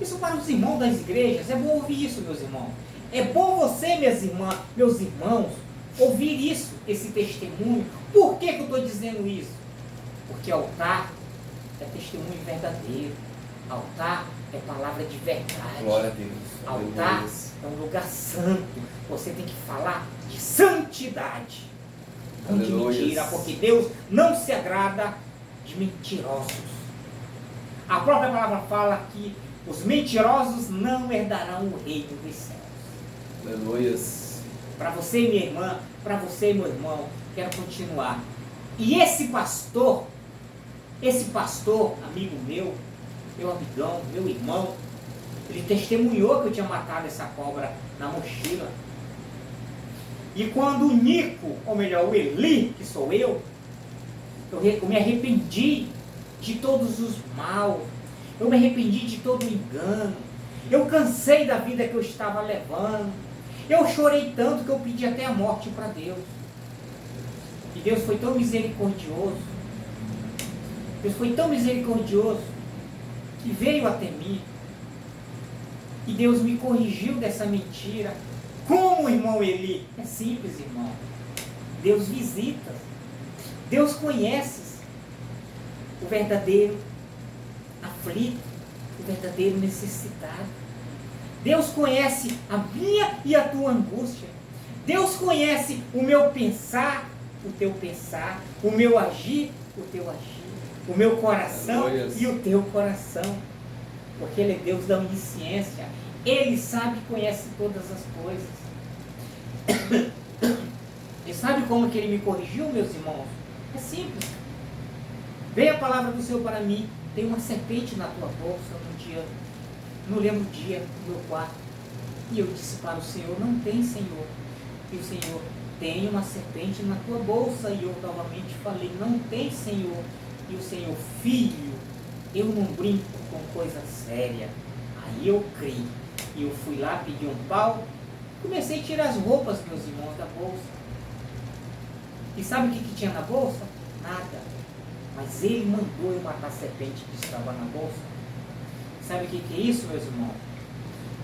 Isso para os irmãos das igrejas. É bom ouvir isso, meus irmãos. É bom você, minhas irmãs, meus irmãos, ouvir isso, esse testemunho. Por que eu estou dizendo isso? Porque altar é testemunho verdadeiro. Altar é palavra de verdade. Glória a Deus. Altar é um lugar santo. Você tem que falar de santidade. Não de mentira, porque Deus não se agrada de mentirosos. A própria palavra fala que os mentirosos não herdarão o reino dos céus. Aleluia. Para você, minha irmã, para você, meu irmão, quero continuar. E esse pastor, amigo meu amigão, meu irmão, ele testemunhou que eu tinha matado essa cobra na mochila. E quando o Nico, ou melhor, o Eli, que sou eu me arrependi de todos os maus, eu me arrependi de todo o engano, eu cansei da vida que eu estava levando, eu chorei tanto que eu pedi até a morte para Deus. E Deus foi tão misericordioso, que veio até mim, e Deus me corrigiu dessa mentira. Como, irmão Eli? É simples, irmão. Deus visita, Deus conhece o verdadeiro aflito, o verdadeiro necessitado. Deus conhece a minha e a tua angústia. Deus conhece o meu pensar, o teu pensar, o meu agir, o teu agir, o meu coração e o teu coração. Porque Ele é Deus da onisciência. Ele sabe e conhece todas as coisas. E sabe como que Ele me corrigiu, meus irmãos? É simples. Veio a palavra do Senhor para mim. Tem uma serpente na tua bolsa no dia, não lembro o dia, no meu quarto. E eu disse para o Senhor, não tem, Senhor. E o Senhor, tem uma serpente na tua bolsa. E eu novamente falei, não tem, Senhor. E o Senhor, filho, eu não brinco com coisa séria. Aí eu criei. E eu fui lá, pedi um pau, comecei a tirar as roupas, meus irmãos, da bolsa. E sabe o que tinha na bolsa? Nada. Mas Ele mandou eu matar a serpente que estava na bolsa. Sabe o que é isso, meus irmãos?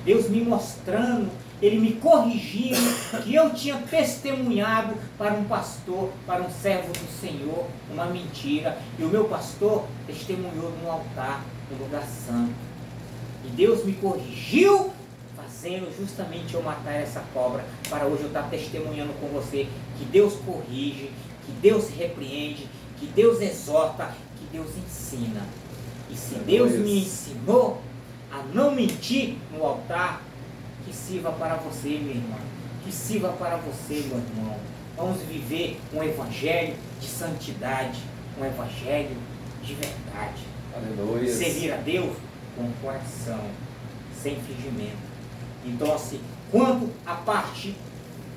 Deus me mostrando, Ele me corrigindo, que eu tinha testemunhado para um pastor, para um servo do Senhor, uma mentira. E o meu pastor testemunhou no altar, no lugar santo. E Deus me corrigiu, fazendo justamente eu matar essa cobra, para hoje eu estar testemunhando com você que Deus corrige, que Deus repreende, que Deus exorta, que Deus ensina. E se Deus me ensinou a não mentir no altar, que sirva para você, minha irmã, que sirva para você, meu irmão. Vamos viver um evangelho de santidade, um evangelho de verdade. Aleluia. Servir a Deus com o coração, sem fingimento. Então, assim, quanto à parte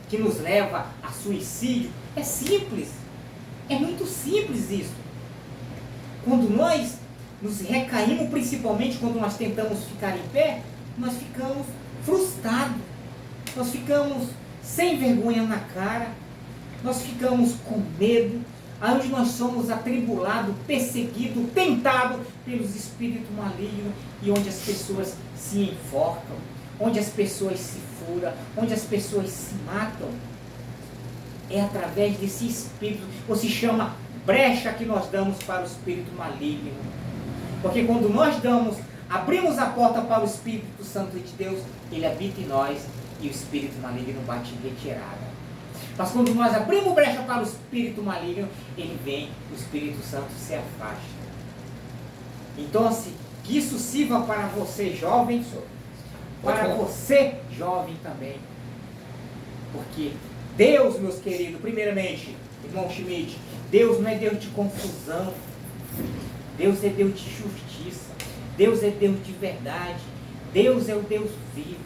que nos leva a suicídio, é simples. É muito simples isso. Quando nós nos recaímos, principalmente quando nós tentamos ficar em pé, nós ficamos frustrados. Nós ficamos sem vergonha na cara. Nós ficamos com medo. Onde nós somos atribulados, perseguidos, tentados pelos espíritos malignos, e onde as pessoas se enforcam, onde as pessoas se furam, onde as pessoas se matam. É através desse espírito, ou se chama brecha, que nós damos para o espírito maligno. Porque quando nós abrimos a porta para o Espírito Santo de Deus, ele habita em nós, e o espírito maligno bate em retirada. Mas quando nós abrimos brecha para o espírito maligno, ele vem, o Espírito Santo se afasta. Então, assim, que isso sirva para você, jovem, para você, jovem também. Porque Deus, meus queridos, primeiramente, irmão Schmidt, Deus não é Deus de confusão. Deus é Deus de justiça. Deus é Deus de verdade. Deus é o Deus vivo,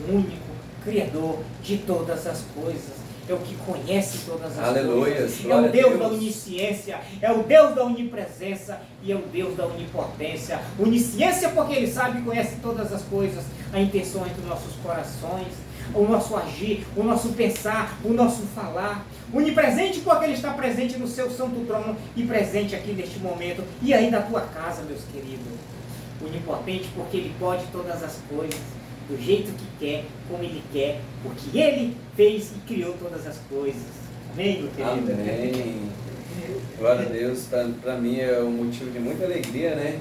o único Criador de todas as coisas. É o que conhece todas as coisas. É o Deus da onisciência, é o Deus da onipresença e é o Deus da onipotência. Onisciência porque Ele sabe e conhece todas as coisas, a intenção entre os nossos corações, o nosso agir, o nosso pensar, o nosso falar. Onipresente porque Ele está presente no seu santo trono e presente aqui neste momento e aí na tua casa, meus queridos. Onipotente porque Ele pode todas as coisas, do jeito que quer, como Ele quer, porque Ele fez e criou todas as coisas. Amém, meu querido? Amém. Glória a Deus. Para mim é um motivo de muita alegria, né?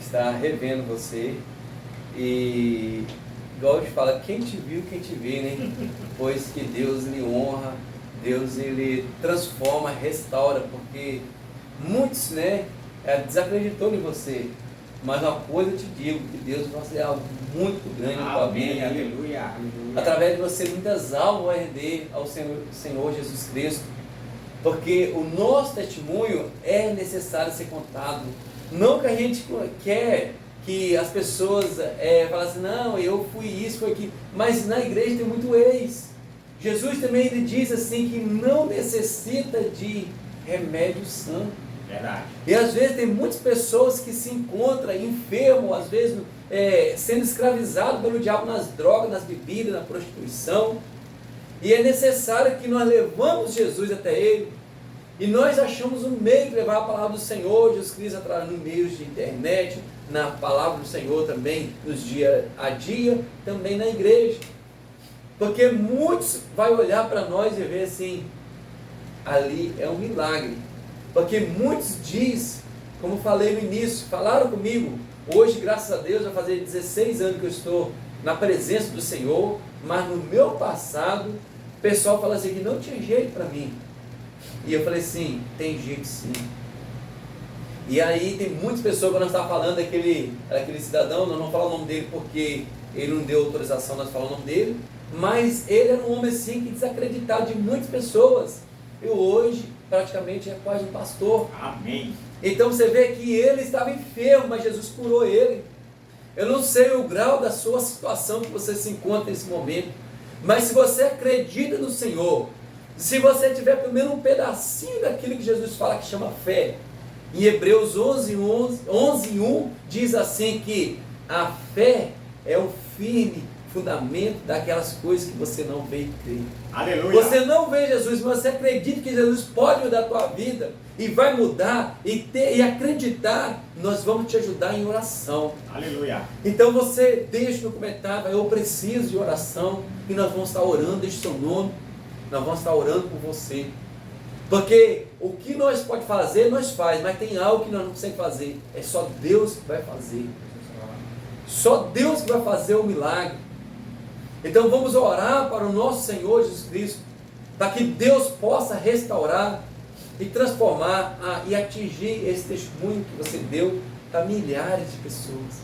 Estar revendo você. E, igual eu te falo, quem te viu, quem te vê, né? Pois que Deus lhe honra, Deus ele transforma, restaura, porque muitos, né, desacreditou em você. Mas uma coisa eu te digo, que Deus vai fazer algo muito grande na tua vida. Aleluia. Através de você, muitas almas vão render ao Senhor Jesus Cristo. Porque o nosso testemunho é necessário ser contado. Não que a gente quer que as pessoas falem assim, não, eu fui isso, foi aquilo. Mas na igreja tem muito ex. Jesus também ele diz assim que não necessita de remédio santo. Verdade. E às vezes tem muitas pessoas que se encontram enfermos, às vezes sendo escravizados pelo diabo nas drogas, nas bebidas, na prostituição. E é necessário que nós levamos Jesus até ele. E nós achamos um meio de levar a palavra do Senhor, Jesus Cristo, através de meios de internet, na palavra do Senhor também, nos dia a dia, também na igreja. Porque muitos vão olhar para nós e ver assim, ali é um milagre. Porque muitos dizem, como falei no início, falaram comigo, hoje, graças a Deus, vai fazer 16 anos que eu estou na presença do Senhor, mas no meu passado, o pessoal fala assim, que não tinha jeito para mim. E eu falei assim, tem jeito sim. E aí tem muitas pessoas, quando nós estávamos falando daquele cidadão, nós não falamos o nome dele porque ele não deu autorização, nós falamos o nome dele, mas ele era um homem assim, que desacreditado de muitas pessoas. E hoje, praticamente, é quase um pastor. Amém. Então você vê que ele estava enfermo, mas Jesus curou ele. Eu não sei o grau da sua situação que você se encontra nesse momento, mas se você acredita no Senhor, se você tiver pelo menos um pedacinho daquilo que Jesus fala que chama fé, em Hebreus 11:1 diz assim que a fé é o firme fundamento daquelas coisas que você não vê e crê. Aleluia. Você não vê Jesus, mas você acredita que Jesus pode mudar a tua vida e vai mudar e acreditar, nós vamos te ajudar em oração. Aleluia. Então você deixa no comentário, eu preciso de oração e nós vamos estar orando, deixe seu nome, nós vamos estar orando por você. Porque o que nós pode fazer, nós faz, mas tem algo que nós não conseguimos fazer, é só Deus que vai fazer. Só Deus que vai fazer o milagre. Então vamos orar para o nosso Senhor Jesus Cristo, para que Deus possa restaurar e transformar e atingir esse testemunho que você deu para milhares de pessoas.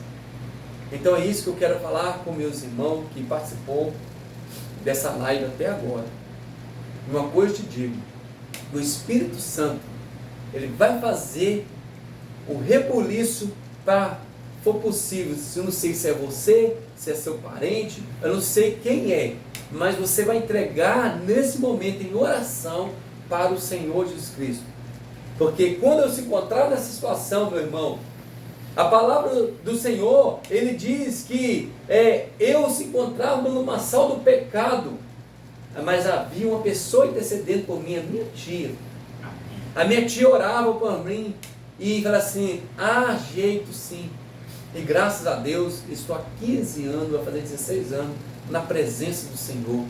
Então é isso que eu quero falar com meus irmãos que participou dessa live até agora. Uma coisa eu te digo, o Espírito Santo, ele vai fazer o rebuliço para for possível. Eu não sei se é você, se é seu parente, eu não sei quem é, mas você vai entregar nesse momento em oração para o Senhor Jesus Cristo. Porque quando eu se encontrar nessa situação, meu irmão, a palavra do Senhor, ele diz que eu se encontrava no lamaçal do pecado, mas havia uma pessoa intercedendo por mim, a minha tia. A minha tia orava por mim e falava assim, há jeito sim. E graças a Deus, estou há 15 anos, vai fazer 16 anos, na presença do Senhor.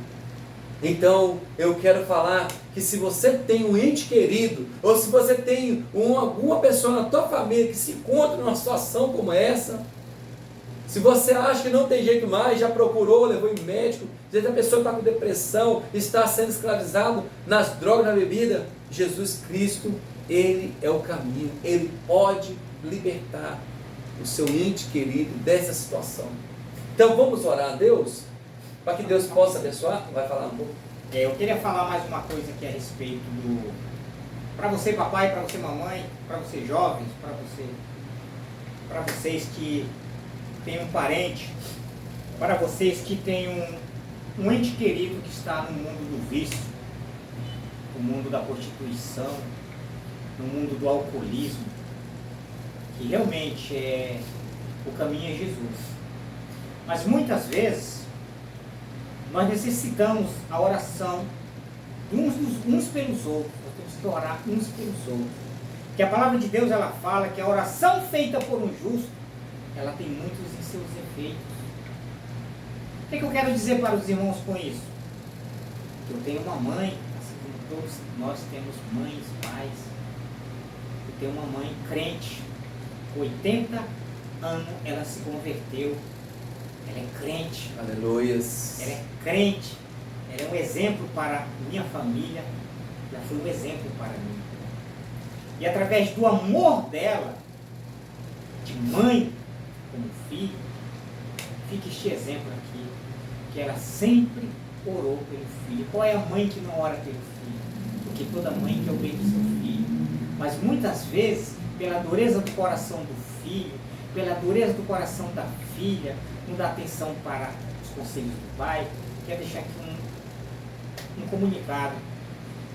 Então, eu quero falar que se você tem um ente querido, ou se você tem alguma pessoa na tua família que se encontra numa situação como essa, Se você acha que não tem jeito mais, já procurou, levou em médico, às vezes a pessoa está com depressão, está sendo escravizado nas drogas, na bebida, Jesus Cristo, Ele é o caminho, Ele pode libertar o seu ente querido dessa situação. Então vamos orar a Deus, para que Deus possa abençoar. Vai falar um pouco? Eu queria falar mais uma coisa aqui a respeito do... Para você papai, para você mamãe, para você jovens, para vocês que têm um parente, para vocês que têm um ente querido que está no mundo do vício, no mundo da prostituição, no mundo do alcoolismo, que realmente o caminho é Jesus. Mas muitas vezes nós necessitamos a oração uns pelos outros. Nós temos que orar uns pelos outros. Que a palavra de Deus ela fala que a oração feita por um justo, ela tem muitos em seus efeitos. O que eu quero dizer para os irmãos com isso? Que eu tenho uma mãe, assim como todos nós temos mães, pais. Eu tenho uma mãe crente, 80 anos ela se converteu. Ela é crente. Aleluias. Ela é crente. Ela é um exemplo para minha família. Ela foi um exemplo para mim. E através do amor dela, de mãe como filho, fica este exemplo aqui, que ela sempre orou pelo filho. Qual é a mãe que não ora pelo filho? Porque toda mãe quer o bem do seu filho. Mas muitas vezes, pela dureza do coração do filho, pela dureza do coração da filha, não dá atenção para os conselhos do pai. Quer deixar aqui um comunicado.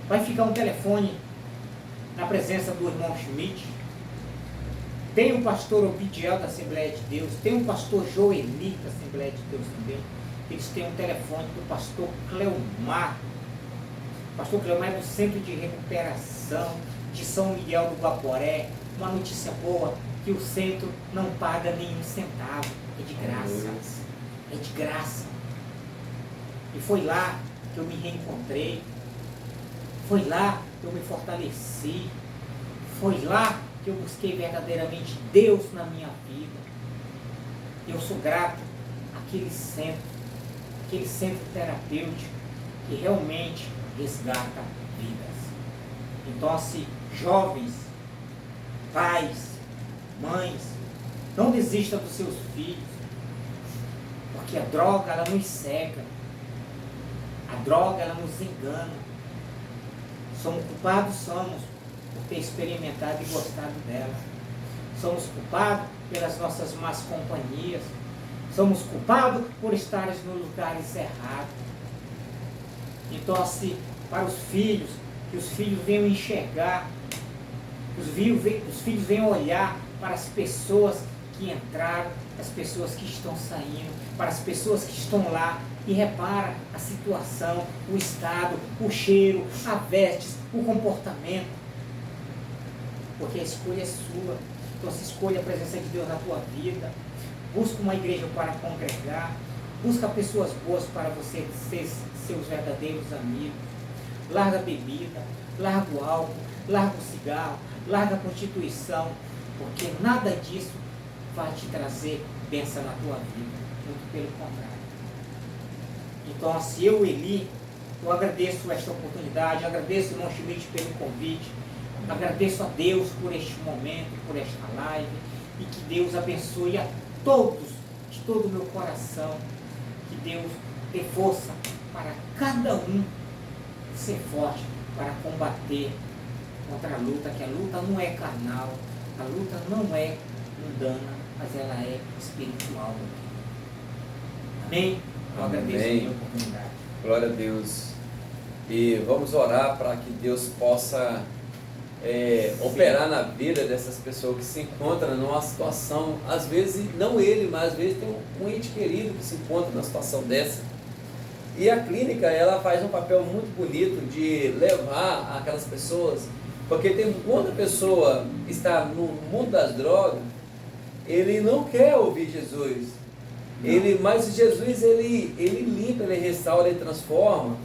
Vai ficar um telefone na presença do irmão Schmidt. Tem o pastor Obidiel da Assembleia de Deus, tem o pastor Joeli da Assembleia de Deus também. Eles têm um telefone do pastor Cleomar. O pastor Cleomar é do Centro de Recuperação de São Miguel do Guaporé. Uma notícia boa, que o centro não paga nenhum centavo. É de graça. É de graça. E foi lá que eu me reencontrei. Foi lá que eu me fortaleci. Foi lá que eu busquei verdadeiramente Deus na minha vida. Eu sou grato àquele centro terapêutico que realmente resgata vidas. Então, se jovens, pais, mães, não desista dos seus filhos, porque a droga ela nos cega, a droga ela nos engana. Somos culpados, por ter experimentado e gostado dela. Somos culpados pelas nossas más companhias. Somos culpados por estarmos nos lugares errados. Então, assim, para os filhos, que os filhos venham enxergar, os filhos venham olhar para as pessoas que entraram, as pessoas que estão saindo, para as pessoas que estão lá, e repara a situação, o estado, o cheiro, a vestes, o comportamento. Porque a escolha é sua. Então se escolha a presença de Deus na tua vida. Busca uma igreja para congregar. Busca pessoas boas para você ser seus verdadeiros amigos. Larga a bebida, larga o álcool, larga o cigarro, larga a prostituição, porque nada disso vai te trazer bênção na tua vida. Muito pelo contrário. Então, se eu, Eli, eu agradeço esta oportunidade, agradeço o irmão Schmidt pelo convite, agradeço a Deus por este momento, por esta live, e que Deus abençoe a todos, de todo o meu coração, que Deus dê força para cada um ser forte para combater contra a luta, que a luta não é carnal, a luta não é mundana, mas ela é espiritual. Amém? Eu agradeço a minha oportunidade. Glória a Deus. E vamos orar para que Deus possa operar na vida dessas pessoas que se encontram numa situação, às vezes, não ele, mas às vezes tem um ente querido que se encontra numa situação dessa. E a clínica, ela faz um papel muito bonito de levar aquelas pessoas, porque quando a pessoa está no mundo das drogas, ele não quer ouvir Jesus. Mas Jesus, ele limpa, ele restaura, ele transforma,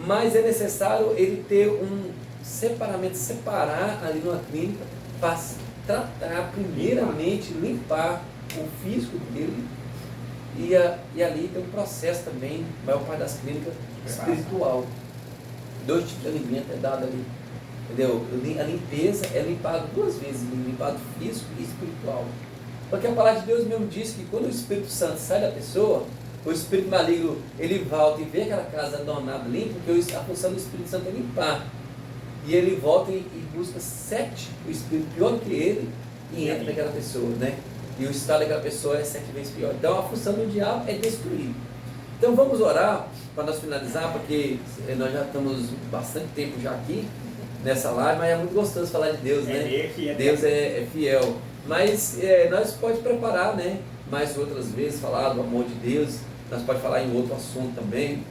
mas é necessário ele ter separar ali numa clínica para tratar primeiramente, limpar o físico dele, E ali tem um processo também, a maior parte das clínicas, espiritual. 2 tipos de alimento é dado ali. Entendeu? A limpeza é limpado 2 vezes, limpado físico e espiritual. Porque a palavra de Deus mesmo diz que quando o Espírito Santo sai da pessoa, o espírito maligno, ele volta e vê aquela casa adornada, limpa, porque a função do Espírito Santo é limpar. E ele volta e busca 7, o espírito pior que ele, e entra naquela pessoa, né? E o estado daquela pessoa é 7 vezes pior. Então a função do diabo é destruir. Então vamos orar para nós finalizar, porque nós já estamos bastante tempo já aqui nessa live, mas é muito gostoso falar de Deus, né? Deus é fiel. Mas nós pode preparar, né? Mais outras vezes, falar do amor de Deus, nós pode falar em outro assunto também.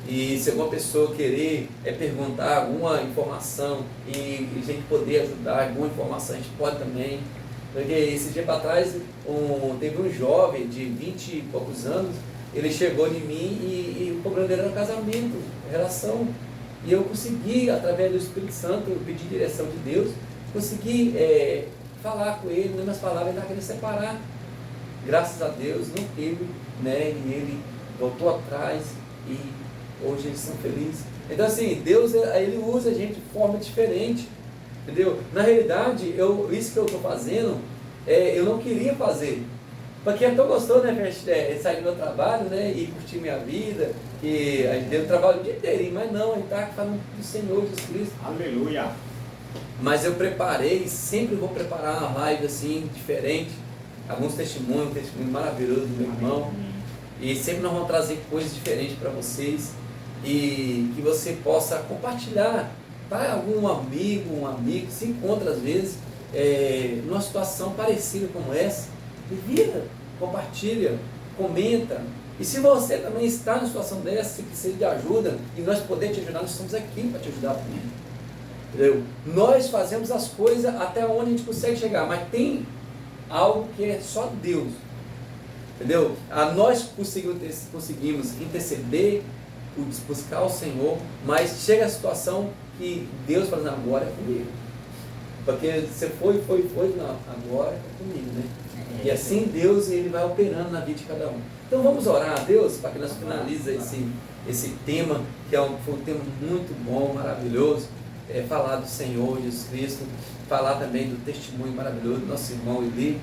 E se alguma pessoa querer perguntar alguma informação e a gente poder ajudar, alguma informação a gente pode também. Porque esse dia para trás teve um jovem de 20 e poucos anos, ele chegou em mim e o problema dele era casamento, relação. E eu consegui, através do Espírito Santo, eu pedi direção de Deus, consegui falar com ele, nas minhas palavras, ele estava querendo separar. Graças a Deus não teve, né? E ele voltou atrás e hoje eles são felizes. Então assim, Deus ele usa a gente de forma diferente, entendeu? Na realidade, isso que eu estou fazendo, eu não queria fazer, porque é tão gostoso, né, sair do meu trabalho, né, e curtir minha vida, e a gente trabalha o dia inteiro, mas não, a gente está falando do Senhor Jesus Cristo. Aleluia! Mas eu preparei, sempre vou preparar uma live assim, diferente, alguns testemunhos, um testemunho maravilhoso do meu irmão, e sempre nós vamos trazer coisas diferentes para vocês, e que você possa compartilhar, tá? Algum amigo, um amigo se encontra às vezes numa situação parecida como essa, e vira, compartilha, comenta. E se você também está numa situação dessa, se precisa de ajuda e nós podemos te ajudar, nós estamos aqui para te ajudar também. Entendeu? Nós fazemos as coisas até onde a gente consegue chegar, mas tem algo que é só Deus. Entendeu? Nós conseguimos interceder, buscar o Senhor, mas chega a situação que Deus fala, não, agora é comigo. Porque você foi, não, agora é comigo, né? E assim Deus ele vai operando na vida de cada um. Então vamos orar a Deus para que nós finalizemos esse tema, que foi um tema muito bom, maravilhoso. Falar do Senhor Jesus Cristo, falar também do testemunho maravilhoso do nosso irmão Eli.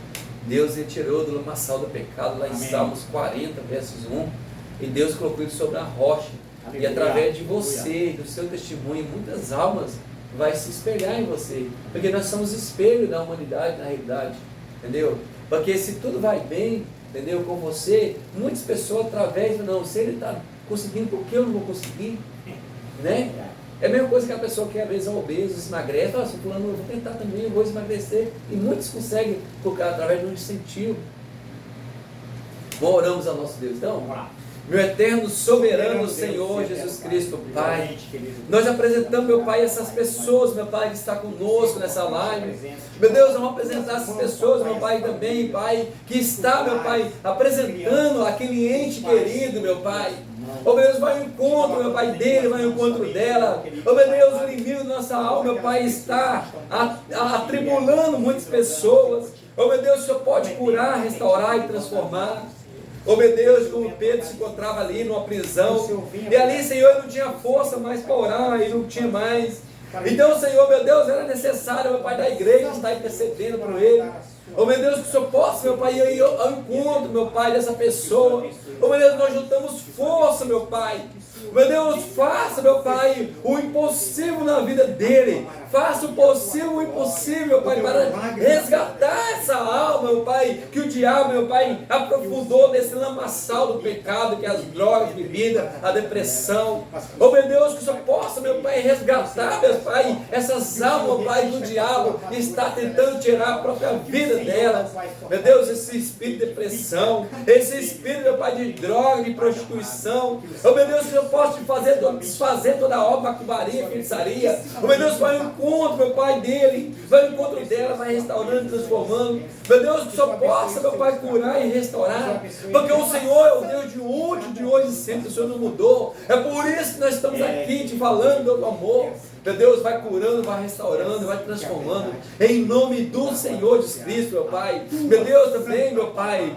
Deus retirou do lamaçal do pecado, lá em Salmos 40, versos 1, e Deus colocou ele sobre a rocha. Aleluia. E através de você, do seu testemunho, muitas almas vai se espelhar em você, porque nós somos espelho da humanidade na realidade, entendeu? Porque se tudo vai bem, entendeu, com você, muitas pessoas através, não, se ele está conseguindo, por que eu não vou conseguir? Né? É a mesma coisa que a pessoa que às vezes é obeso, se emagrece, fala assim, fulano, eu vou tentar também, eu vou emagrecer, e muitos conseguem, através de um incentivo. Bom, oramos ao nosso Deus, então, meu eterno, soberano Senhor Jesus Cristo, Pai, nós apresentamos, meu Pai, essas pessoas, meu Pai, que está conosco nessa live. Meu Deus, vamos apresentar essas pessoas, meu Pai, também, Pai, que está, meu Pai, apresentando aquele ente querido, meu Pai. Oh meu Deus, vai ao encontro, meu Pai, dele, vai ao encontro dela. Oh meu Deus, o inimigo da nossa alma, meu Pai, está atribulando muitas pessoas. Oh meu Deus, o Senhor pode curar, restaurar e transformar. Oh meu Deus, como Pedro se encontrava ali numa prisão, e ali, Senhor, ele não tinha força mais para orar, ele não tinha mais. Então, Senhor, meu Deus, era necessário, meu Pai, da igreja estar intercedendo por ele. Oh meu Deus, que o Senhor possa, meu Pai, ir ao encontro, meu Pai, dessa pessoa. Oh meu Deus, nós juntamos força, meu Pai. Meu Deus, faça, meu Pai, o impossível na vida dele. Faça o possível, o impossível, meu Pai, para resgatar essa alma, meu Pai, que o diabo, meu Pai, aprofundou nesse lamaçal do pecado, que é as drogas, bebida, a depressão. Oh meu Deus, que o Senhor possa, meu Pai, resgatar, meu Pai, essas almas, meu Pai, do diabo está tentando tirar a própria vida delas. Meu Deus, esse espírito de depressão, esse espírito, meu Pai, de droga, de prostituição. Oh meu Deus, que o Senhor possa desfazer toda a obra, macumbaria, feitiçaria. Oh meu Deus, vai ao encontro, meu Pai, dele, vai ao encontro dela, vai restaurando e transformando. Meu Deus, que o Senhor possa, meu Pai, curar e restaurar, porque o Senhor é o Deus de hoje e sempre, o Senhor não mudou. É por isso que nós estamos aqui te falando do amor. Meu Deus, vai curando, vai restaurando, vai transformando, em nome do Senhor Jesus Cristo, meu Pai. Meu Deus, também, meu Pai,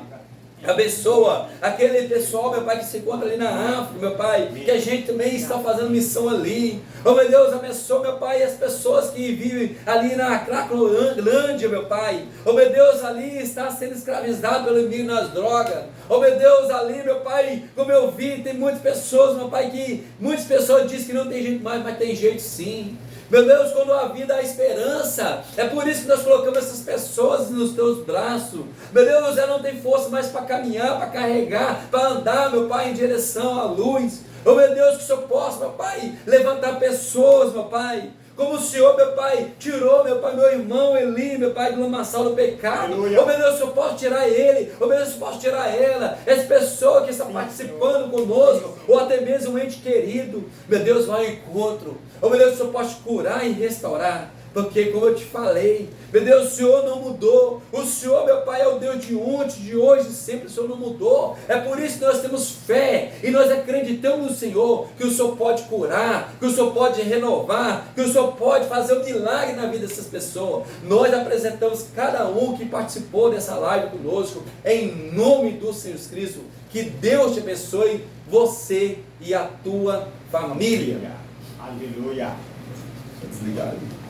Abençoa aquele pessoal, meu Pai, que se encontra ali na África, meu Pai, que a gente também está fazendo missão ali. Oh, meu Deus, abençoa, meu Pai, as pessoas que vivem ali na Cracolândia, meu Pai. Oh, meu Deus, ali está sendo escravizado pelo inimigo nas drogas. Oh, meu Deus, ali, meu Pai, como eu vi, tem muitas pessoas, meu Pai, que muitas pessoas dizem que não tem jeito mais, mas tem jeito sim. Meu Deus, quando a vida há esperança, é por isso que nós colocamos essas pessoas nos teus braços. Meu Deus, ela não tem força mais para caminhar, para carregar, para andar, meu Pai, em direção à luz. Oh, meu Deus, que o Senhor possa, meu Pai, levantar pessoas, meu Pai. Como o Senhor, meu Pai, tirou, meu Pai, meu irmão Eli, meu Pai, do lamaçal do pecado. Aleluia. Oh, meu Deus, o Senhor pode tirar ele. Oh, meu Deus, o Senhor pode tirar ela. Essa pessoa que está participando conosco, ou até mesmo um ente querido. Meu Deus, vai ao encontro. Oh, meu Deus, o Senhor pode curar e restaurar. Porque, como eu te falei, meu Deus, o Senhor não mudou. O Senhor, meu Pai, é o Deus de ontem, de hoje, e sempre. O Senhor não mudou. É por isso que nós temos fé e nós acreditamos no Senhor, que o Senhor pode curar, que o Senhor pode renovar, que o Senhor pode fazer um milagre na vida dessas pessoas. Nós apresentamos cada um que participou dessa live conosco, em nome do Senhor Jesus Cristo. Que Deus te abençoe, você e a tua família. Aleluia. Desligado.